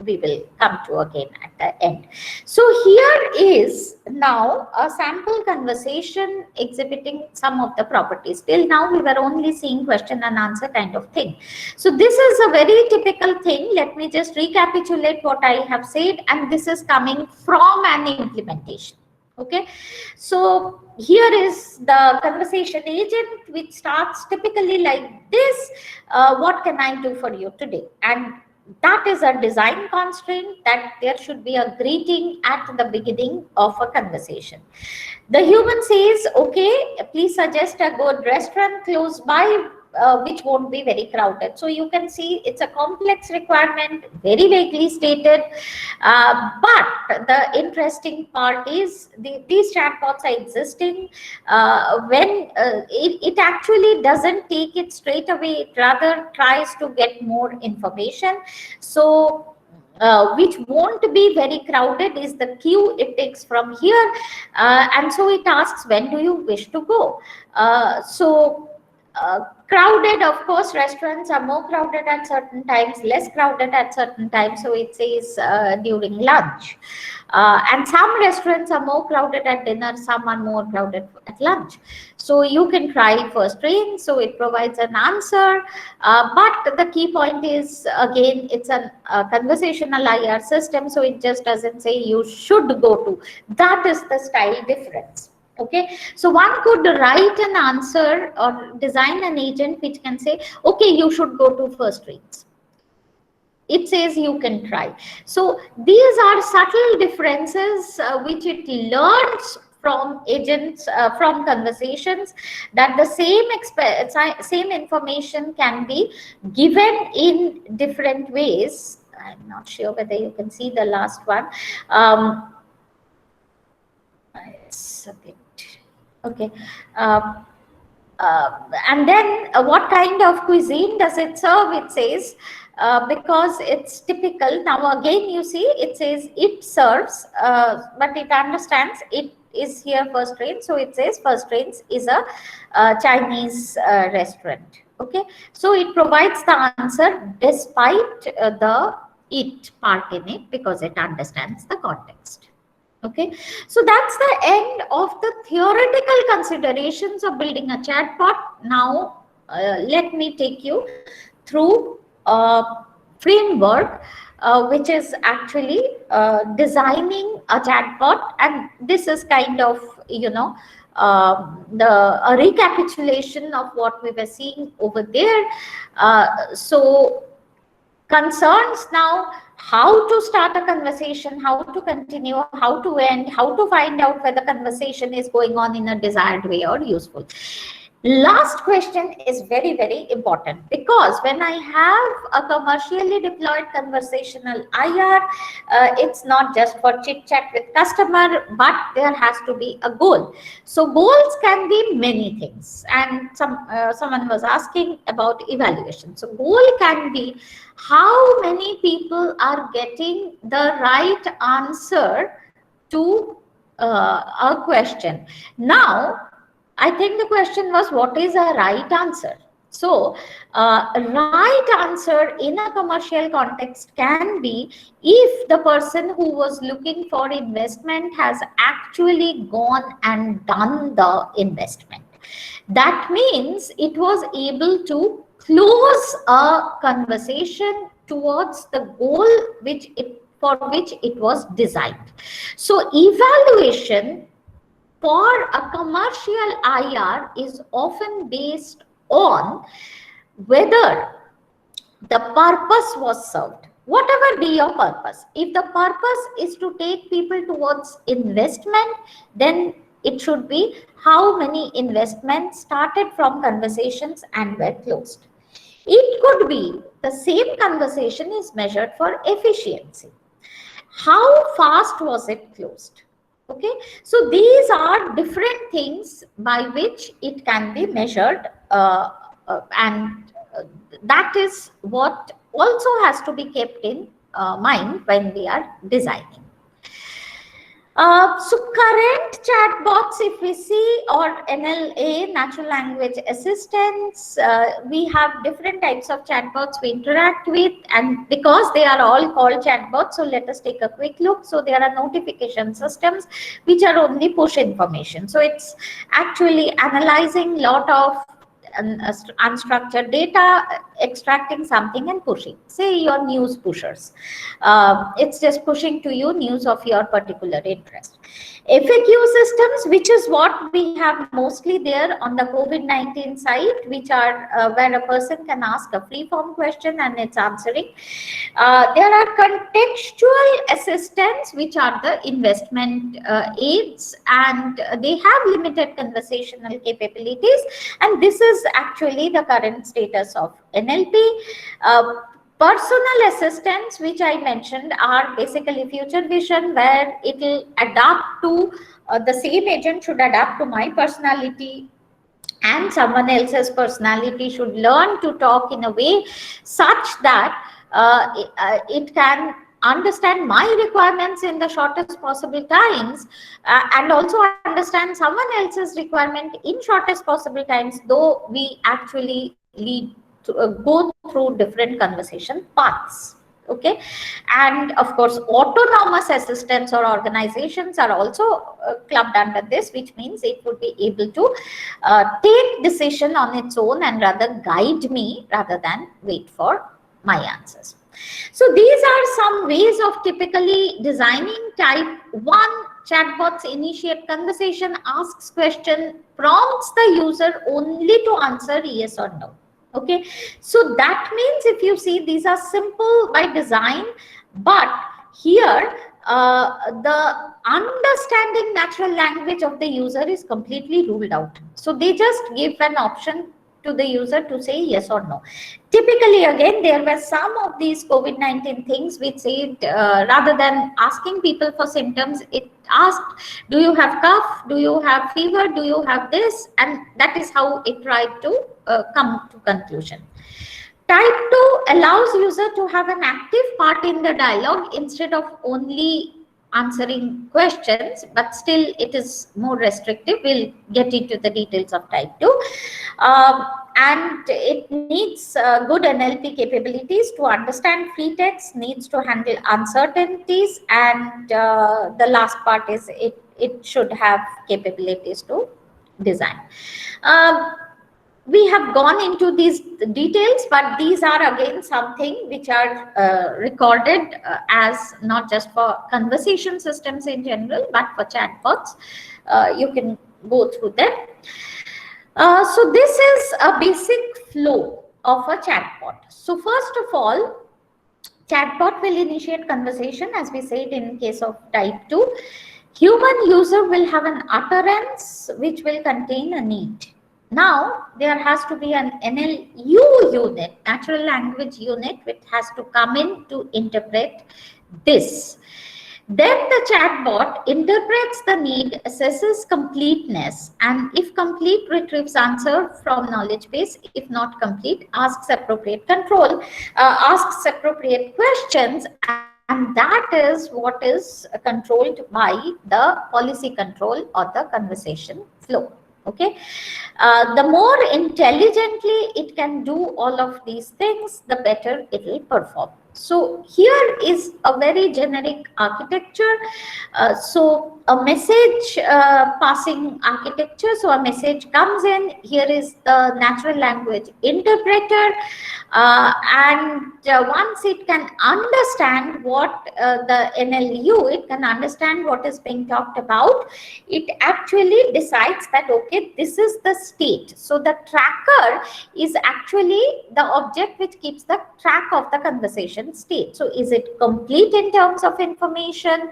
we will come to again at the end. So here is now a sample conversation exhibiting some of the properties. Till now we were only seeing question and answer kind of thing. So this is a very typical thing. Let me just recapitulate what I have said, and this is coming from an implementation. Okay, so here is the conversation agent, which starts typically like this: what can I do for you today? And that is a design constraint, that there should be a greeting at the beginning of a conversation. The human says, okay, please suggest a good restaurant close by, which won't be very crowded. So you can see it's a complex requirement, very vaguely stated. But the interesting part is these chatbots are existing when it actually doesn't take it straight away. It rather tries to get more information. So which won't be very crowded is the queue it takes from here. And so it asks, when do you wish to go? Crowded, of course, restaurants are more crowded at certain times, less crowded at certain times. So it says during lunch. And some restaurants are more crowded at dinner, some are more crowded at lunch. So you can try first train. So it provides an answer. But the key point is, again, it's a conversational IR system. So it just doesn't say you should go to. That is the style difference. Okay, so one could write an answer or design an agent which can say, okay, you should go to first rates. It says you can try. So these are subtle differences which it learns from agents, from conversations, that the same information can be given in different ways. I'm not sure whether you can see the last one. It's a bit okay. And then what kind of cuisine does it serve? It says, because it's typical. Now again, you see, it says it serves, but it understands it is here first range. So it says first range is a Chinese restaurant. Okay. So it provides the answer despite the it part in it, because it understands the context. Okay, so that's the end of the theoretical considerations of building a chatbot. Now, let me take you through a framework which is actually designing a chatbot, and this is kind of, you know, a recapitulation of what we were seeing over there. So concerns now: how to start a conversation, how to continue, how to end, how to find out whether conversation is going on in a desired way or useful. Last question is very, very important, because when I have a commercially deployed conversational IR, it's not just for chit chat with customer, but there has to be a goal. So goals can be many things, and someone was asking about evaluation. So goal can be how many people are getting the right answer to a question. Now, I think the question was, what is a right answer? So, right answer in a commercial context can be if the person who was looking for investment has actually gone and done the investment. That means it was able to close a conversation towards the goal for which it was designed. So, evaluation for a commercial IR is often based on whether the purpose was served. Whatever be your purpose, if the purpose is to take people towards investment, then it should be how many investments started from conversations and were closed. It could be the same conversation is measured for efficiency. How fast was it closed? Okay, so these are different things by which it can be measured, and that is what also has to be kept in mind when we are designing. So current chatbots, if we see, or NLA, natural language assistants, we have different types of chatbots we interact with, and because they are all called chatbots, so let us take a quick look. So there are notification systems which are only push information. So it's actually analyzing lot of unstructured data, extracting something and pushing. Say your news pushers, it's just pushing to you news of your particular interest. FAQ systems, which is what we have mostly there on the COVID-19 site, which are where a person can ask a free form question and it's answering. There are contextual assistants, which are the investment aids, and they have limited conversational capabilities, and this is actually the current status of NLP. Personal assistants, which I mentioned, are basically future vision, where it will adapt to the same agent should adapt to my personality, and someone else's personality should learn to talk in a way such that it can understand my requirements in the shortest possible times, and also understand someone else's requirement in shortest possible times, though we actually go through different conversation paths. Okay, and of course autonomous assistants or organizations are also clubbed under this, which means it would be able to take decision on its own and rather guide me rather than wait for my answers. So these are some ways of typically designing. Type 1 chatbots initiate conversation, asks question, prompts the user only to answer yes or no. Okay, so that means if you see, these are simple by design, but here the understanding natural language of the user is completely ruled out. So they just give an option to the user to say yes or no. Typically, again, there were some of these COVID-19 things which said, rather than asking people for symptoms, it asked, do you have cough? Do you have fever? Do you have this? And that is how it tried to come to conclusion. Type 2 allows user to have an active part in the dialogue instead of only answering questions, but still it is more restrictive. We'll get into the details of type 2. And it needs good NLP capabilities to understand free text, needs to handle uncertainties, and the last part is it should have capabilities to design. We have gone into these details, but these are again something which are recorded as not just for conversation systems in general, but for chatbots. You can go through them. So this is a basic flow of a chatbot. So first of all, chatbot will initiate conversation, as we said in case of type 2. Human user will have an utterance which will contain a need. Now, there has to be an NLU unit, natural language unit, which has to come in to interpret this. Then the chatbot interprets the need, assesses completeness, and if complete, retrieves answer from knowledge base. If not complete, asks appropriate asks appropriate questions, and that is what is controlled by the policy control or the conversation flow. Okay, the more intelligently it can do all of these things, the better it will perform. So here is a very generic architecture. So a message passing architecture. So a message comes in. Here is the natural language interpreter, and once it can understand what the NLU, it can understand what is being talked about. It actually decides that okay, this is the state. So the tracker is actually the object which keeps the track of the conversation state. So is it complete in terms of information?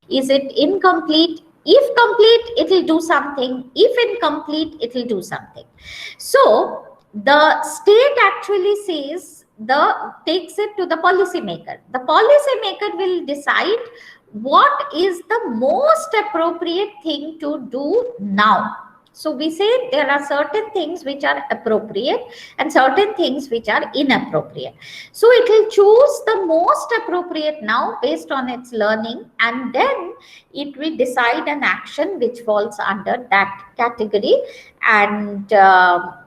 Is it incomplete? If complete, it will do something. If incomplete, it will do something. So the state actually says takes it to the policymaker. The policymaker will decide what is the most appropriate thing to do now. So we say there are certain things which are appropriate and certain things which are inappropriate. So it will choose the most appropriate now based on its learning, and then it will decide an action which falls under that category, and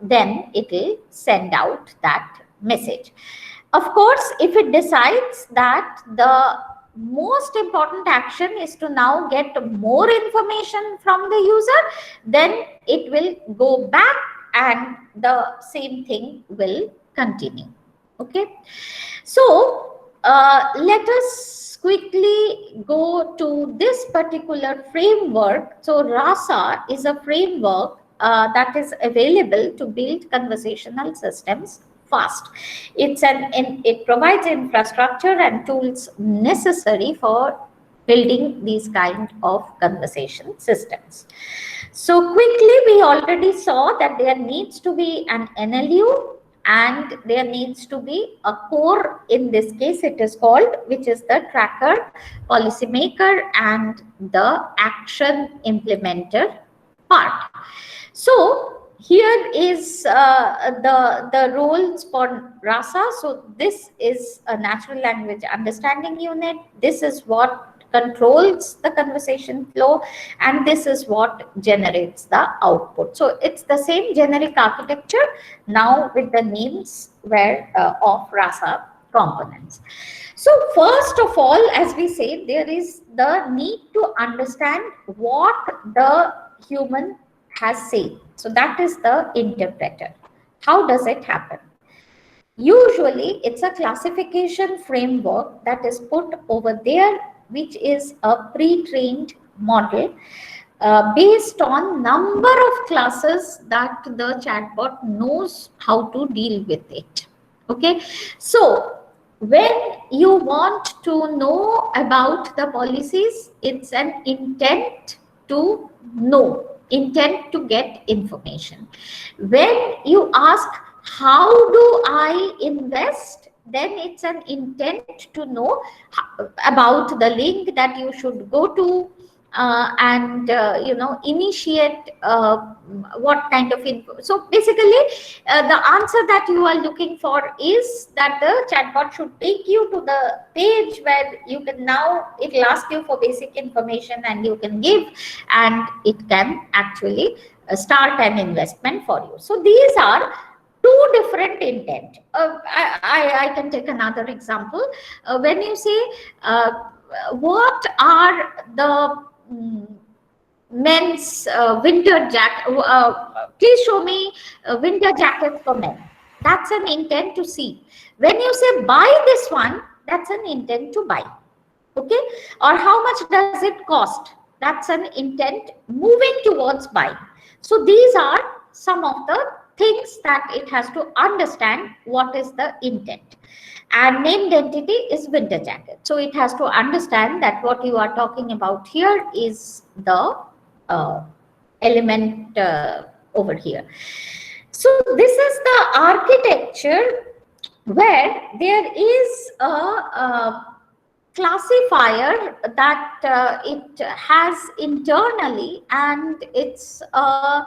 then it will send out that message. Of course, if it decides that the most important action is to now get more information from the user, then it will go back and the same thing will continue. Okay, so let us quickly go to this particular framework. So RASA is a framework that is available to build conversational systems fast. It provides infrastructure and tools necessary for building these kind of conversation systems. So quickly, we already saw that there needs to be an NLU and there needs to be a core. In this case, it is called, which is the tracker, policymaker, and the action implementer part. So here is the roles for RASA. So this is a natural language understanding unit. This is what controls the conversation flow, and this is what generates the output. So it's the same generic architecture now with the names of RASA components. So first of all, as we say, there is the need to understand what the human has said. So that is the interpreter. How does it happen? Usually it's a classification framework that is put over there, which is a pre-trained model based on number of classes that the chatbot knows how to deal with it. Okay, so when you want to know about the policies, it's an intent to know, intent to get information. When you ask, how do I invest? Then it's an intent to know about the link that you should go to, and initiate what kind of info. So basically, the answer that you are looking for is that the chatbot should take you to the page where you can, now it will ask you for basic information and you can give, and it can actually start an investment for you. So these are two different intent. I can take another example. When you say, what are the men's winter jacket, please show me winter jackets for men. That's an intent to see. When you say buy this one, that's an intent to buy. Okay, or how much does it cost? That's an intent moving towards buying. So these are some of the things that it has to understand what is the intent. And named entity is winter jacket, so it has to understand that what you are talking about here is the element over here. So this is the architecture where there is a classifier that it has internally, and it's a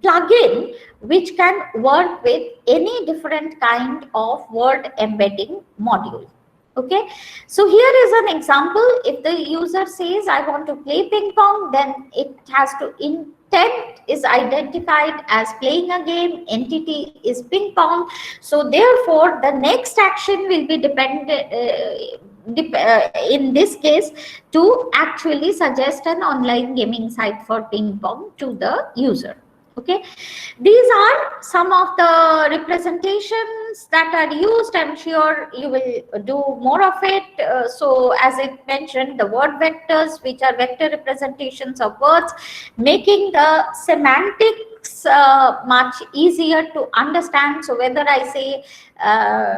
plugin which can work with any different kind of word embedding module. Okay, so here is an example. If the user says I want to play ping pong, then it has to, intent is identified as playing a game, entity is ping pong. So therefore the next action will be dependent in this case to actually suggest an online gaming site for ping pong to the user. Okay, these are some of the representations that are used. I'm sure you will do more of it. So as it mentioned, the word vectors, which are vector representations of words, making the semantics much easier to understand. So whether I say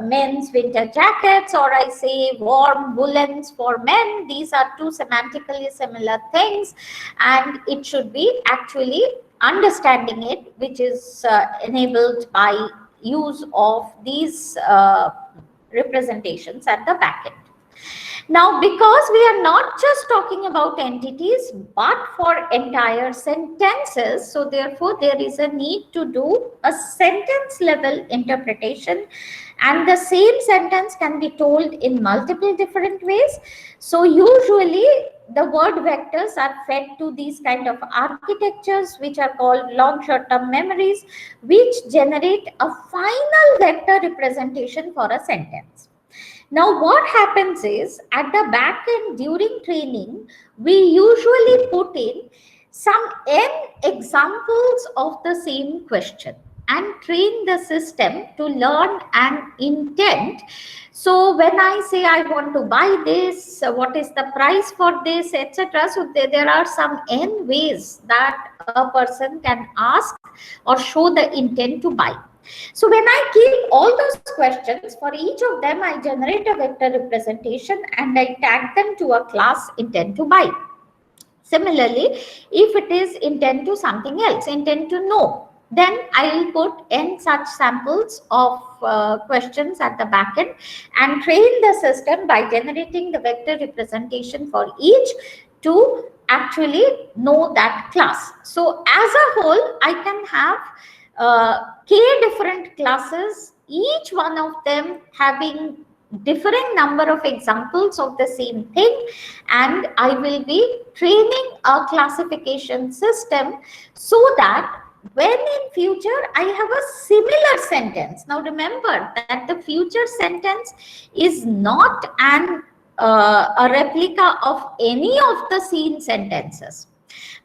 men's winter jackets or I say warm woolens for men, these are two semantically similar things, and it should be actually understanding it, which is enabled by use of these representations at the back end. Now, because we are not just talking about entities, but for entire sentences, so therefore there is a need to do a sentence level interpretation, and the same sentence can be told in multiple different ways. So usually the word vectors are fed to these kind of architectures, which are called long short-term memories, which generate a final vector representation for a sentence. Now, what happens is at the back end during training, we usually put in some n examples of the same question and train the system to learn an intent. So when I say I want to buy this, what is the price for this, etc. So there are some n ways that a person can ask or show the intent to buy. So when I keep all those questions, for each of them I generate a vector representation and I tag them to a class intent to buy. Similarly, if it is intent to something else, intent to know, then I will put n such samples of questions at the back end and train the system by generating the vector representation for each to actually know that class. So as a whole, I can have k different classes, each one of them having differing number of examples of the same thing, and I will be training a classification system so that when in future I have a similar sentence. Now remember that the future sentence is not a replica of any of the seen sentences.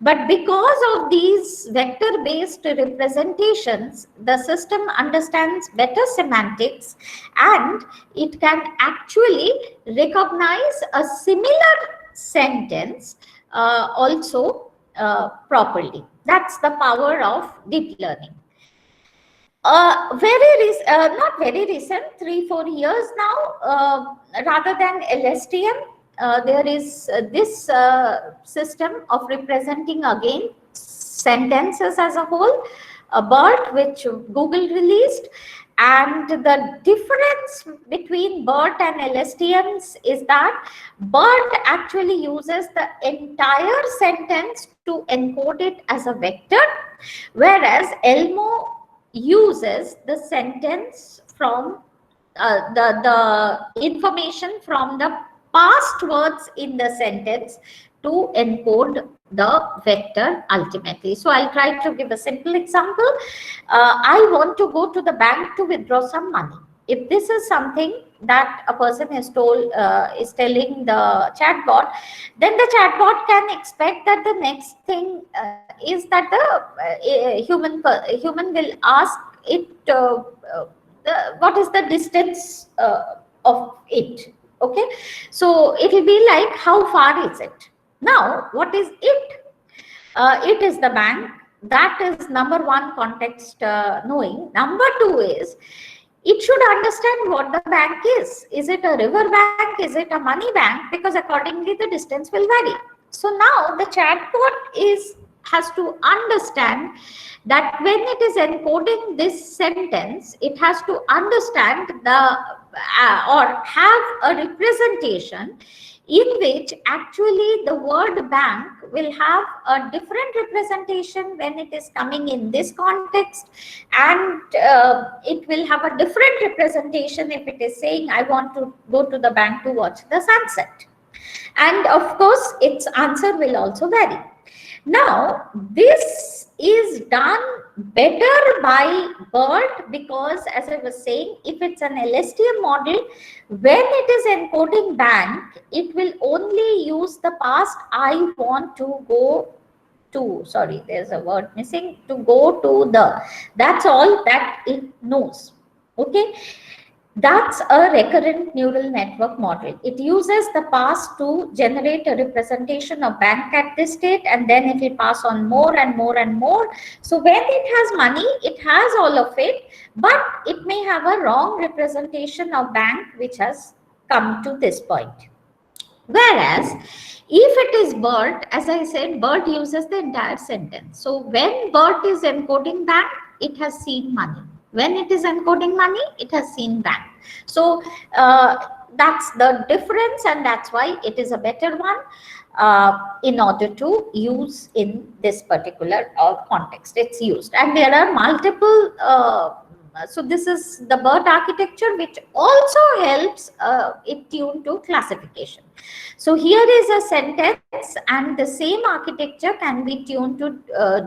But because of these vector-based representations, the system understands better semantics and it can actually recognize a similar sentence also properly. That's the power of deep learning. Not very recent, 3-4 years now. Rather than LSTM, there is this system of representing again sentences as a whole, a BERT, which Google released. And the difference between BERT and LSTMs is that BERT actually uses the entire sentence to encode it as a vector, whereas Elmo uses the sentence from the information from the past words in the sentence to encode the vector ultimately. So I'll try to give a simple example. I want to go to the bank to withdraw some money. If this is something that a person is telling the chatbot, then the chatbot can expect that the next thing is that the human will ask it what is the distance of it. Okay, so it will be like, how far is it? Now, what is it? It is the bank. That is number one, context knowing. Number two is, it should understand what the bank is. Is it a river bank? Is it a money bank? Because accordingly the distance will vary. So now the chatbot has to understand that when it is encoding this sentence, it has to understand or have a representation in which actually the word bank will have a different representation when it is coming in this context, and it will have a different representation if it is saying, I want to go to the bank to watch the sunset. And of course, its answer will also vary. Now, this is done better by BERT because, as I was saying, if it's an LSTM model, when it is encoding bank, it will only use the past I want to go to. Sorry, there's a word missing. To go to the. That's all that it knows. Okay. That's a recurrent neural network model. It uses the past to generate a representation of bank at this state, and then it will pass on more and more and more. So when it has money, it has all of it, but it may have a wrong representation of bank which has come to this point. Whereas if it is BERT, as I said, BERT uses the entire sentence. So when BERT is encoding bank, it has seen money. When it is encoding money, it has seen bank. So that's the difference, and that's why it is a better one in order to use in this particular context. It's used, and there are multiple. So this is the BERT architecture, which also helps it tune to classification. So here is a sentence, and the same architecture can be tuned to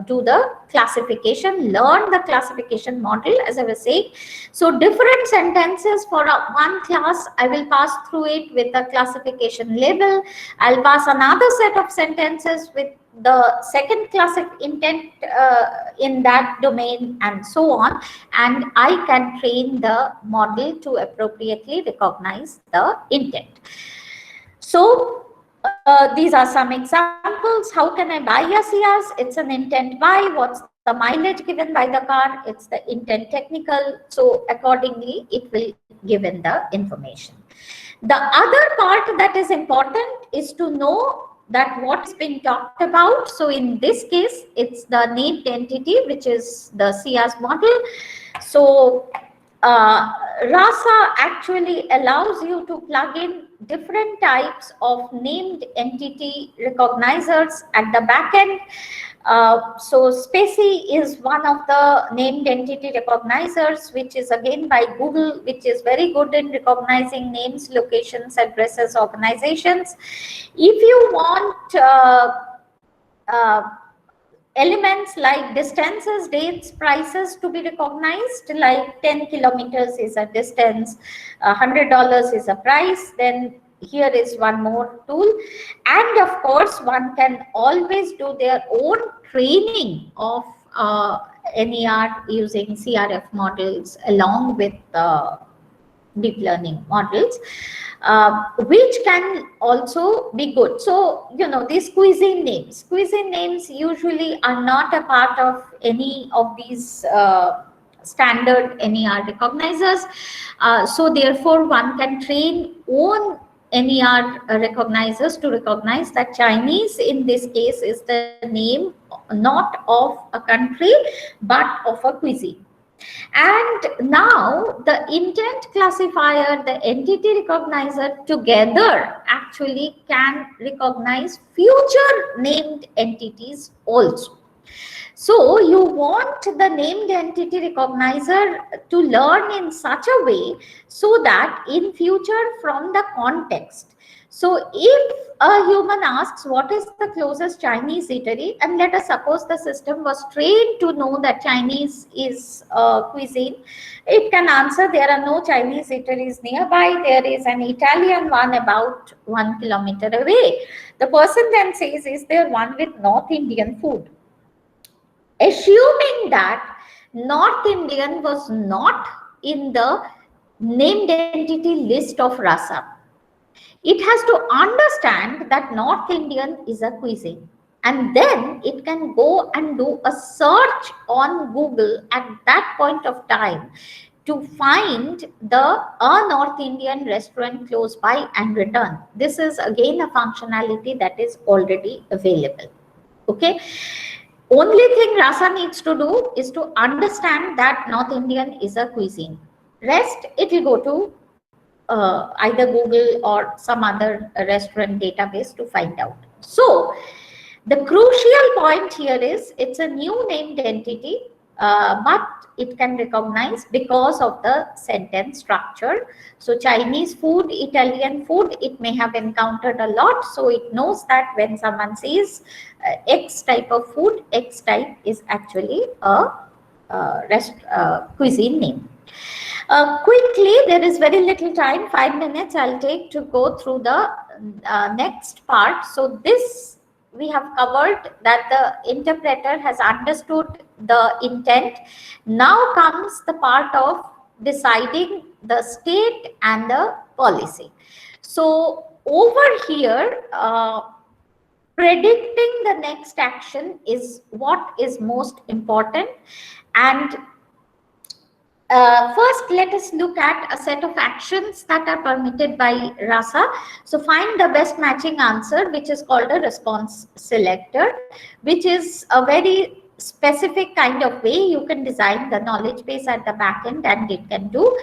do the classification, learn the classification model, as I was saying. So different sentences for one class, I will pass through it with a classification label. I'll pass another set of sentences with the second class of intent in that domain, and so on, and I can train the model to appropriately recognize the intent. So these are some examples. How can I buy a CS? It's an intent buy. What's the mileage given by the car? It's the intent technical. So accordingly, it will give in the information. The other part that is important is to know that what's been talked about. So in this case, it's the named entity, which is the CS model. So RASA actually allows you to plug in different types of named entity recognizers at the back end. So Spacey is one of the named entity recognizers, which is again by Google, which is very good in recognizing names, locations, addresses, organizations. If you want elements like distances, dates, prices to be recognized, like 10 kilometers is a distance, $100 is a price, then here is one more tool. And of course, one can always do their own training of NER using CRF models along with deep learning models, which can also be good. So, you know, these cuisine names usually are not a part of any of these standard NER recognizers. So therefore, one can train own NER recognizers to recognize that Chinese in this case is the name not of a country but of a cuisine. And now the intent classifier, the entity recognizer together actually can recognize future named entities also. So you want the named entity recognizer to learn in such a way so that in future from the context. So if a human asks what is the closest Chinese eatery, and let us suppose the system was trained to know that Chinese is cuisine, it can answer there are no Chinese eateries nearby, there is an Italian one about 1 kilometer away. The person then says, is there one with North Indian food? Assuming that North Indian was not in the named entity list of rasa, it has to understand that North Indian is a cuisine. And then it can go and do a search on Google at that point of time to find the North Indian restaurant close by and return. This is again a functionality that is already available. Okay. Only thing Rasa needs to do is to understand that North Indian is a cuisine. Rest, it will go to either Google or some other restaurant database to find out. So, the crucial point here is it's a new named entity, but it can recognize because of the sentence structure. So Chinese food, Italian food, it may have encountered a lot. So it knows that when someone says X type of food, X type is actually a cuisine name. Quickly, there is very little time, 5 minutes I'll take to go through the next part. So this we have covered that the interpreter has understood the intent. Now comes the part of deciding the state and the policy. So over here, predicting the next action is what is most important. And first, let us look at a set of actions that are permitted by RASA. So find the best matching answer, which is called a response selector, which is a very specific kind of way you can design the knowledge base at the back end, and it can do.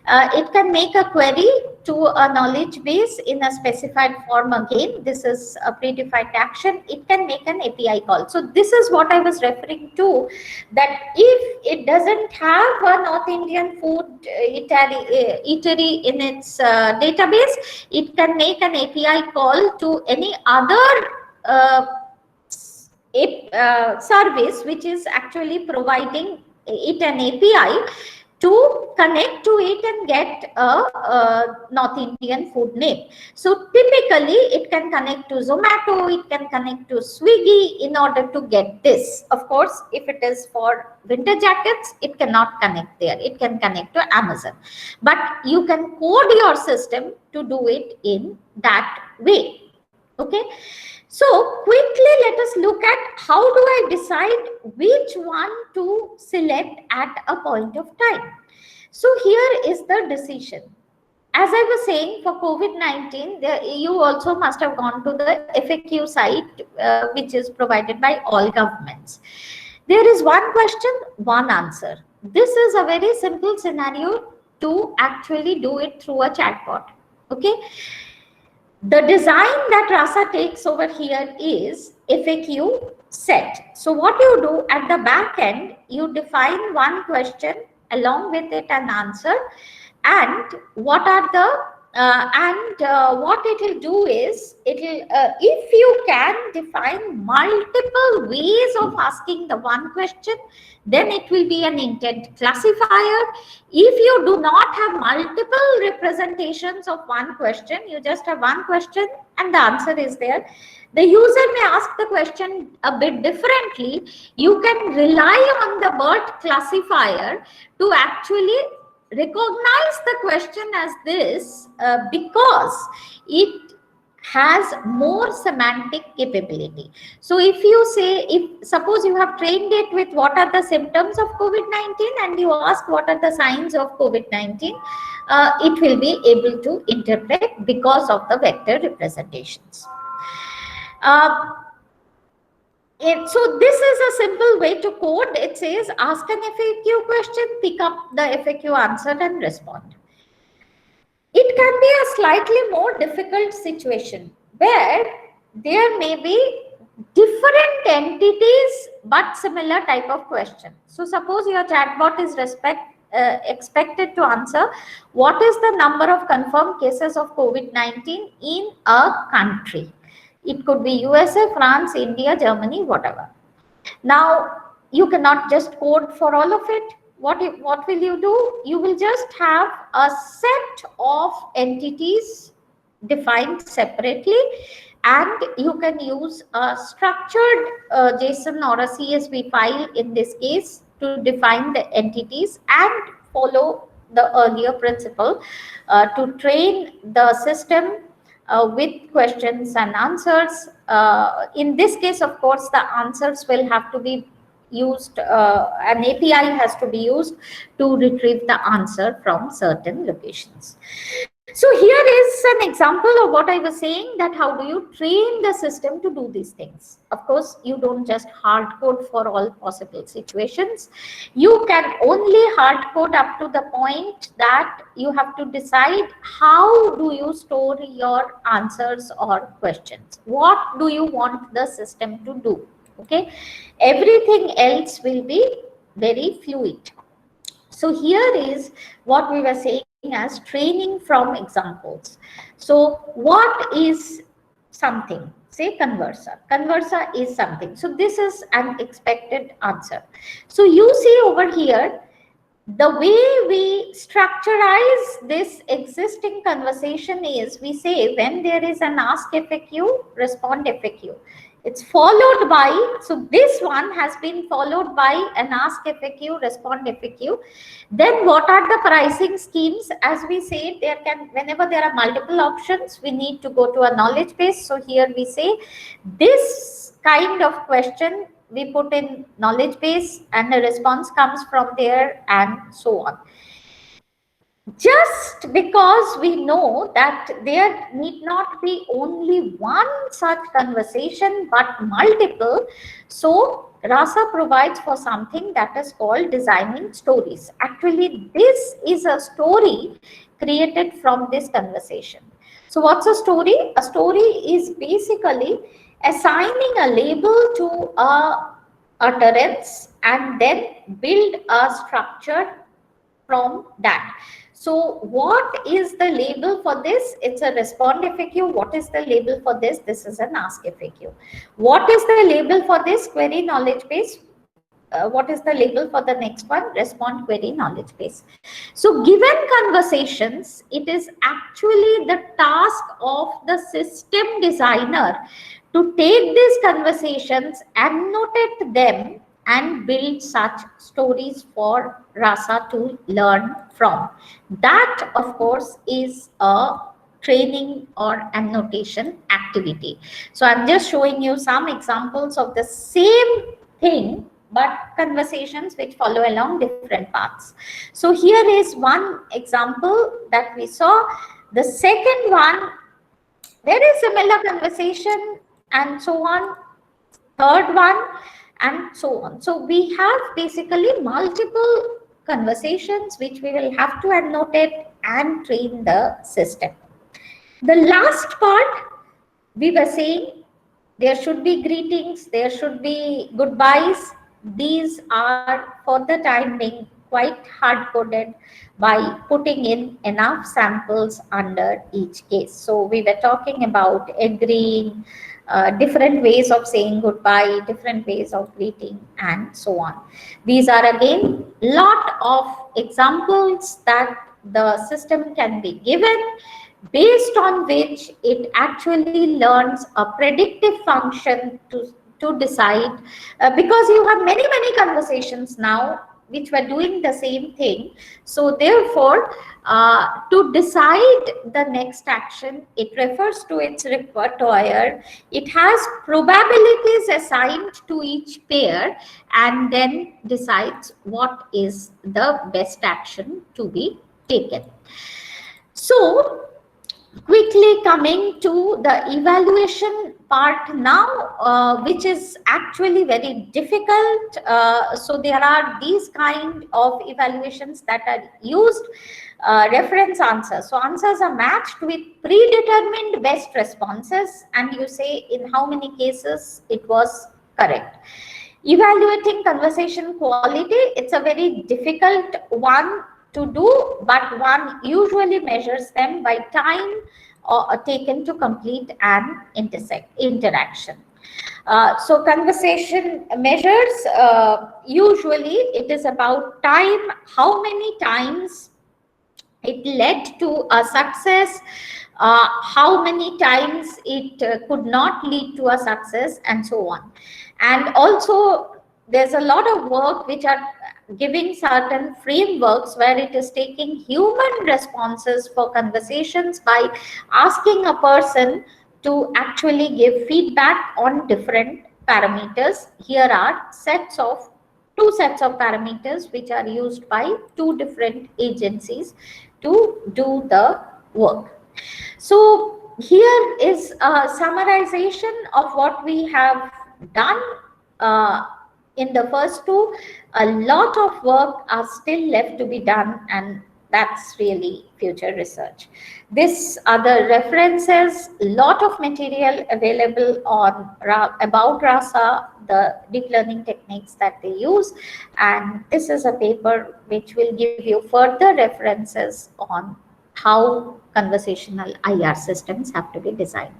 It can make a query to a knowledge base in a specified form again. This is a predefined action. It can make an API call. So this is what I was referring to, that if it doesn't have a North Indian food eatery in its database, it can make an API call to any other service which is actually providing it an API to connect to it and get a North Indian food name. So typically it can connect to Zomato, it can connect to Swiggy in order to get this. Of course, if it is for winter jackets, it cannot connect there. It can connect to Amazon. But you can code your system to do it in that way. Okay. So quickly, let us look at how do I decide which one to select at a point of time. So here is the decision. As I was saying, for COVID-19, you also must have gone to the FAQ site, which is provided by all governments. There is one question, one answer. This is a very simple scenario to actually do it through a chatbot. Okay. The design that RASA takes over here is FAQ set. So what you do at the back end, you define one question along with it an answer, and what are the what it will do is, it will if you can define multiple ways of asking the one question, then it will be an intent classifier. If you do not have multiple representations of one question, you just have one question and the answer is there, the user may ask the question a bit differently. You can rely on the BERT classifier to actually recognize the question as this because it has more semantic capability. So if you say, if suppose you have trained it with what are the symptoms of COVID-19 and you ask what are the signs of COVID-19, it will be able to interpret because of the vector representations. Uh, so this is a simple way to code. It says ask an FAQ question, pick up the FAQ answer and respond. It can be a slightly more difficult situation where there may be different entities but similar type of question. So suppose your chatbot is expected to answer what is the number of confirmed cases of COVID-19 in a country. It could be USA, France, India, Germany, whatever. Now, you cannot just code for all of it. What will you do? You will just have a set of entities defined separately, and you can use a structured JSON or a CSV file in this case to define the entities and follow the earlier principle to train the system with questions and answers. In this case, of course, the answers will have to be used, an API has to be used to retrieve the answer from certain locations. So here is an example of what I was saying, that how do you train the system to do these things. Of course, you don't just hard code for all possible situations. You can only hard code up to the point that you have to decide how do you store your answers or questions. What do you want the system to do? Okay, everything else will be very fluid. So here is what we were saying as training from examples. So what is something? Say conversa. Conversa is something. So this is an expected answer. So you see over here, the way we structurize this existing conversation is, we say when there is an ask FAQ, respond FAQ. It's followed by, so this one has been followed by an ask FAQ, respond FAQ. Then what are the pricing schemes? As we say, there can, whenever there are multiple options, we need to go to a knowledge base. So here we say this kind of question we put in knowledge base and the response comes from there, and so on. Just because we know that there need not be only one such conversation but multiple, so Rasa provides for something that is called designing stories. Actually, this is a story created from this conversation. So what's a story? A story is basically assigning a label to a utterance and then build a structure from that. So what is the label for this? It's a respond FAQ. What is the label for this? This is an ask FAQ. What is the label for this? Query knowledge base. What is the label for the next one? Respond query knowledge base. So given conversations, it is actually the task of the system designer to take these conversations, annotate them, and build such stories for Rasa to learn from. That, of course, is a training or annotation activity. So I'm just showing you some examples of the same thing, but conversations which follow along different paths. So here is one example that we saw. The second one, very similar conversation and so on. Third one, and so on. So we have basically multiple conversations which we will have to annotate and train the system. The last part, we were saying there should be greetings, there should be goodbyes. These are for the time being quite hard coded by putting in enough samples under each case. So we were talking about agreeing, different ways of saying goodbye, different ways of greeting, and so on. These are again lot of examples that the system can be given, based on which it actually learns a predictive function to decide, because you have many conversations now. which were doing the same thing. So therefore, to decide the next action, it refers to its repertoire. It has probabilities assigned to each pair and then decides what is the best action to be taken. So quickly coming to the evaluation part now, which is actually very difficult. So there are these kind of evaluations that are used. Reference answers. So answers are matched with predetermined best responses, and you say in how many cases it was correct. Evaluating conversation quality, it's a very difficult one to do, but one usually measures them by time taken to complete an interaction. So conversation measures, usually it is about time, how many times it led to a success, how many times it could not lead to a success, and so on. And also there's a lot of work which are giving certain frameworks where it is taking human responses for conversations by asking a person to actually give feedback on different parameters. Here are two sets of parameters which are used by two different agencies to do the work. So here is a summarization of what we have done in the first two. A lot of work are still left to be done, and that's really future research. These are the references, lot of material available on about RASA, the deep learning techniques that they use, and this is a paper which will give you further references on how conversational IR systems have to be designed.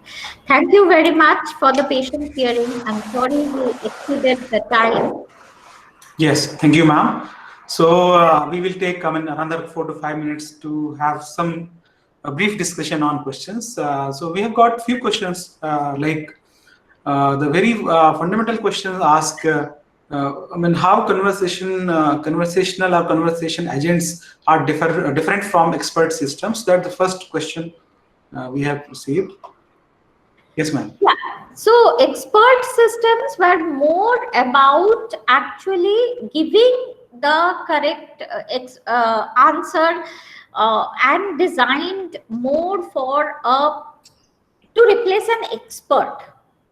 Thank you very much for the patient hearing. I'm sorry we exceeded the time. Yes, thank you, ma'am. So we will take another 4 to 5 minutes to have some brief discussion on questions. So we have got few questions the very fundamental questions ask. How conversational or conversation agents are different from expert systems. That's the first question we have received. Yes, ma'am. Yeah. So expert systems were more about actually giving the correct answer and designed more for to replace an expert.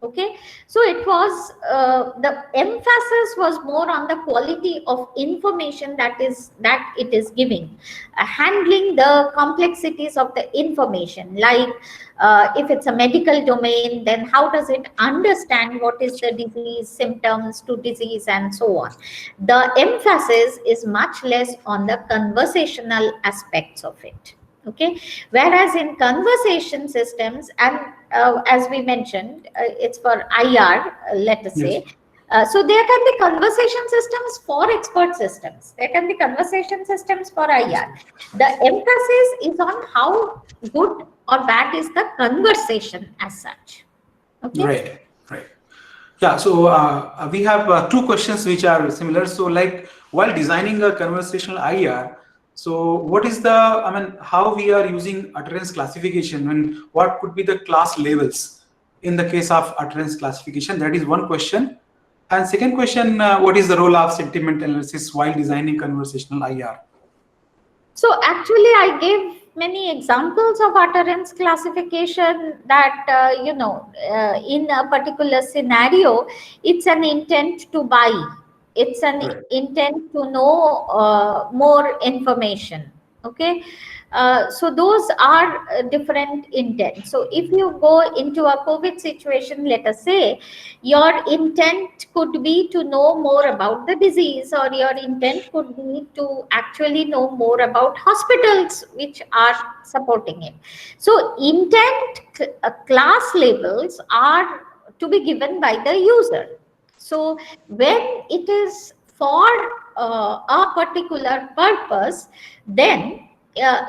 Okay, so it was the emphasis was more on the quality of information that it is giving, handling the complexities of the information, like if it's a medical domain, then how does it understand what is the disease, symptoms to disease, and so on. The emphasis is much less on the conversational aspects of it. Okay, whereas in conversation systems, and as we mentioned, it's for IR, let us say. So there can be conversation systems for expert systems. There can be conversation systems for IR. The emphasis is on how good or bad is the conversation as such. Okay. Right. Yeah, so we have two questions which are similar. So like while designing a conversational IR, so what is how we are using utterance classification and what could be the class levels in the case of utterance classification? That is one question. And second question, what is the role of sentiment analysis while designing conversational IR? So actually I gave many examples of utterance classification that, in a particular scenario, it's an intent to buy. It's an intent to know more information. Okay. So those are different intents. So if you go into a COVID situation, let us say, your intent could be to know more about the disease, or your intent could be to actually know more about hospitals which are supporting it. So intent class labels are to be given by the user. So when it is for a particular purpose, then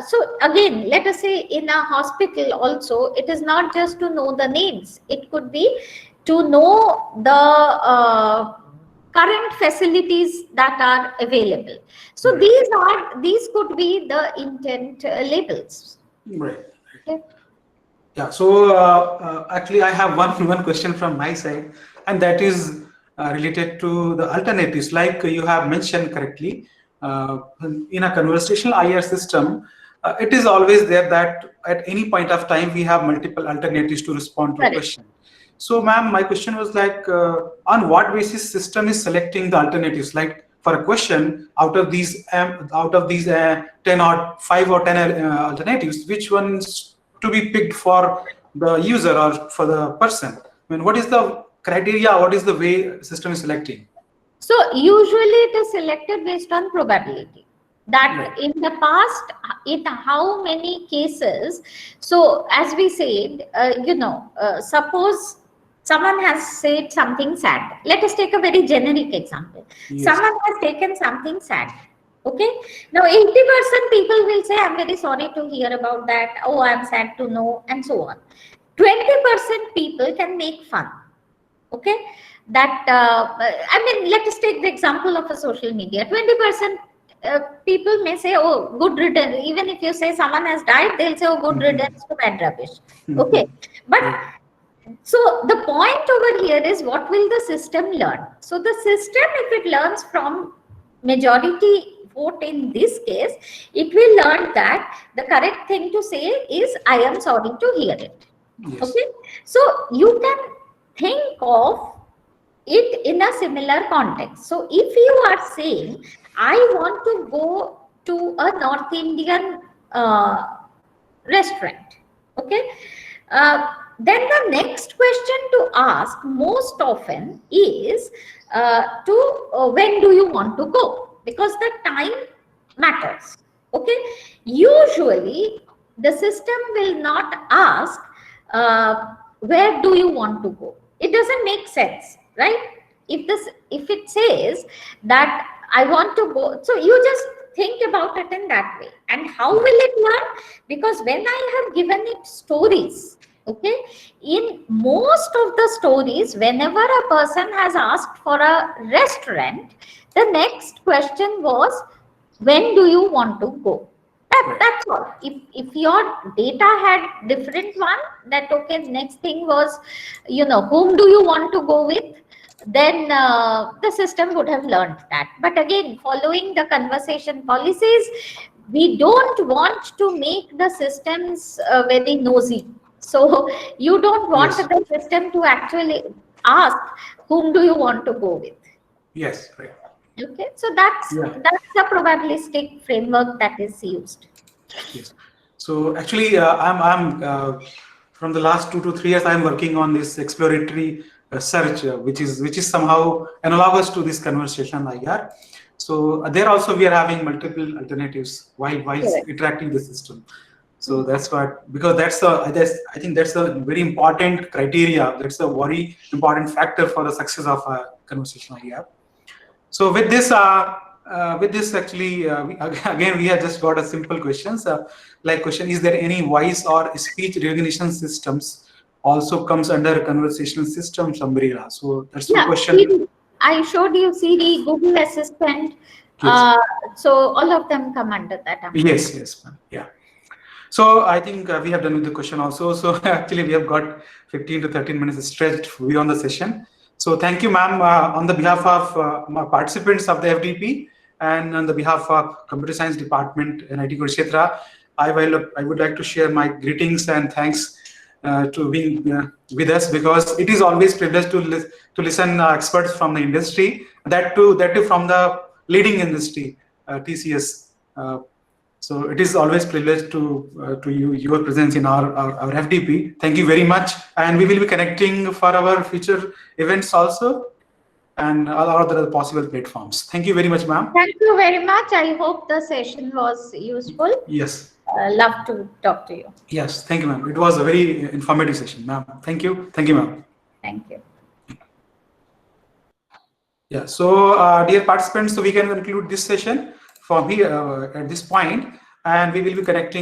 so again, let us say in a hospital also, it is not just to know the names. It could be to know the current facilities that are available. So these could be the intent labels. Right. Okay. Yeah. So actually, I have one question from my side, and that is related to the alternatives. Like you have mentioned correctly, in a conversational IR system, it is always there that at any point of time we have multiple alternatives to respond to a Correct. question. So, ma'am, my question was like, on what basis system is selecting the alternatives? Like for a question, out of these 10 or 5 or 10 alternatives, which ones to be picked for the user or for the person? I mean, what is the criteria? What is the way system is selecting? So usually it is selected based on probability. That Right. in the past, in how many cases, so as we said, suppose someone has said something sad. Let us take a very generic example. Yes. Someone has taken something sad. Okay. Now 80% people will say, I'm very sorry to hear about that. Oh, I'm sad to know, and so on. 20% people can make fun. Okay, that I mean, let us take the example of a social media. 20% people may say, oh, good riddance. Even if you say someone has died, they'll say, oh, good riddance to bad rubbish. Okay, but Right. so the point over here is, what will the system learn? So the system, if it learns from majority vote in this case, it will learn that the correct thing to say is, I am sorry to hear it. Yes. Okay, so you can think of it in a similar context. So if you are saying, I want to go to a North Indian restaurant, okay, then the next question to ask most often is when do you want to go, because the time matters. Okay, usually the system will not ask where do you want to go. It doesn't make sense, right? If it says that I want to go, so you just think about it in that way. And how will it learn? Because when I have given it stories, okay, in most of the stories, whenever a person has asked for a restaurant, the next question was, when do you want to go? That's all. If your data had different one, that okay, next thing was, whom do you want to go with? Then the system would have learned that. But again, following the conversation policies, we don't want to make the systems very nosy. So you don't want Yes. the system to actually ask, whom do you want to go with? Yes. Right. Okay, so that's Yeah. the probabilistic framework that is used. Yes. So actually, I'm from the last 2 to 3 years, I'm working on this exploratory search, which is somehow analogous to this conversational IR. So there also we are having multiple alternatives while Correct. interacting the system. So that's what, because I think that's a very important criteria. That's a very important factor for the success of a conversational IR. So with this actually, again we have just got a simple questions. Like question: is there any voice or speech recognition systems also comes under conversational systems umbrella? So that's one Yeah, question. Siri. I showed you Siri, Google Assistant. Yes, Uh, so all of them come under that umbrella. yes, ma'am. Yeah. So I think we have done with the question also. So actually we have got 15 to 13 minutes stretched beyond the session. So thank you, ma'am, on the behalf of my participants of the FDP and on the behalf of Computer Science Department in IT Kurukshetra, I would like to share my greetings and thanks to being with us, because it is always privileged to listen experts from the industry, that too from the leading industry, TCS. So it is always privileged to your presence in our FDP. Thank you very much, and we will be connecting for our future events also, and all other possible platforms. Thank you very much, ma'am. Thank you very much. I hope the session was useful. Yes, Love to talk to you. yes. Thank you, ma'am. It was a very informative session, ma'am. Thank you, ma'am. Thank you. Yeah. So, dear participants, so we can conclude this session from here at this point, and we will be connecting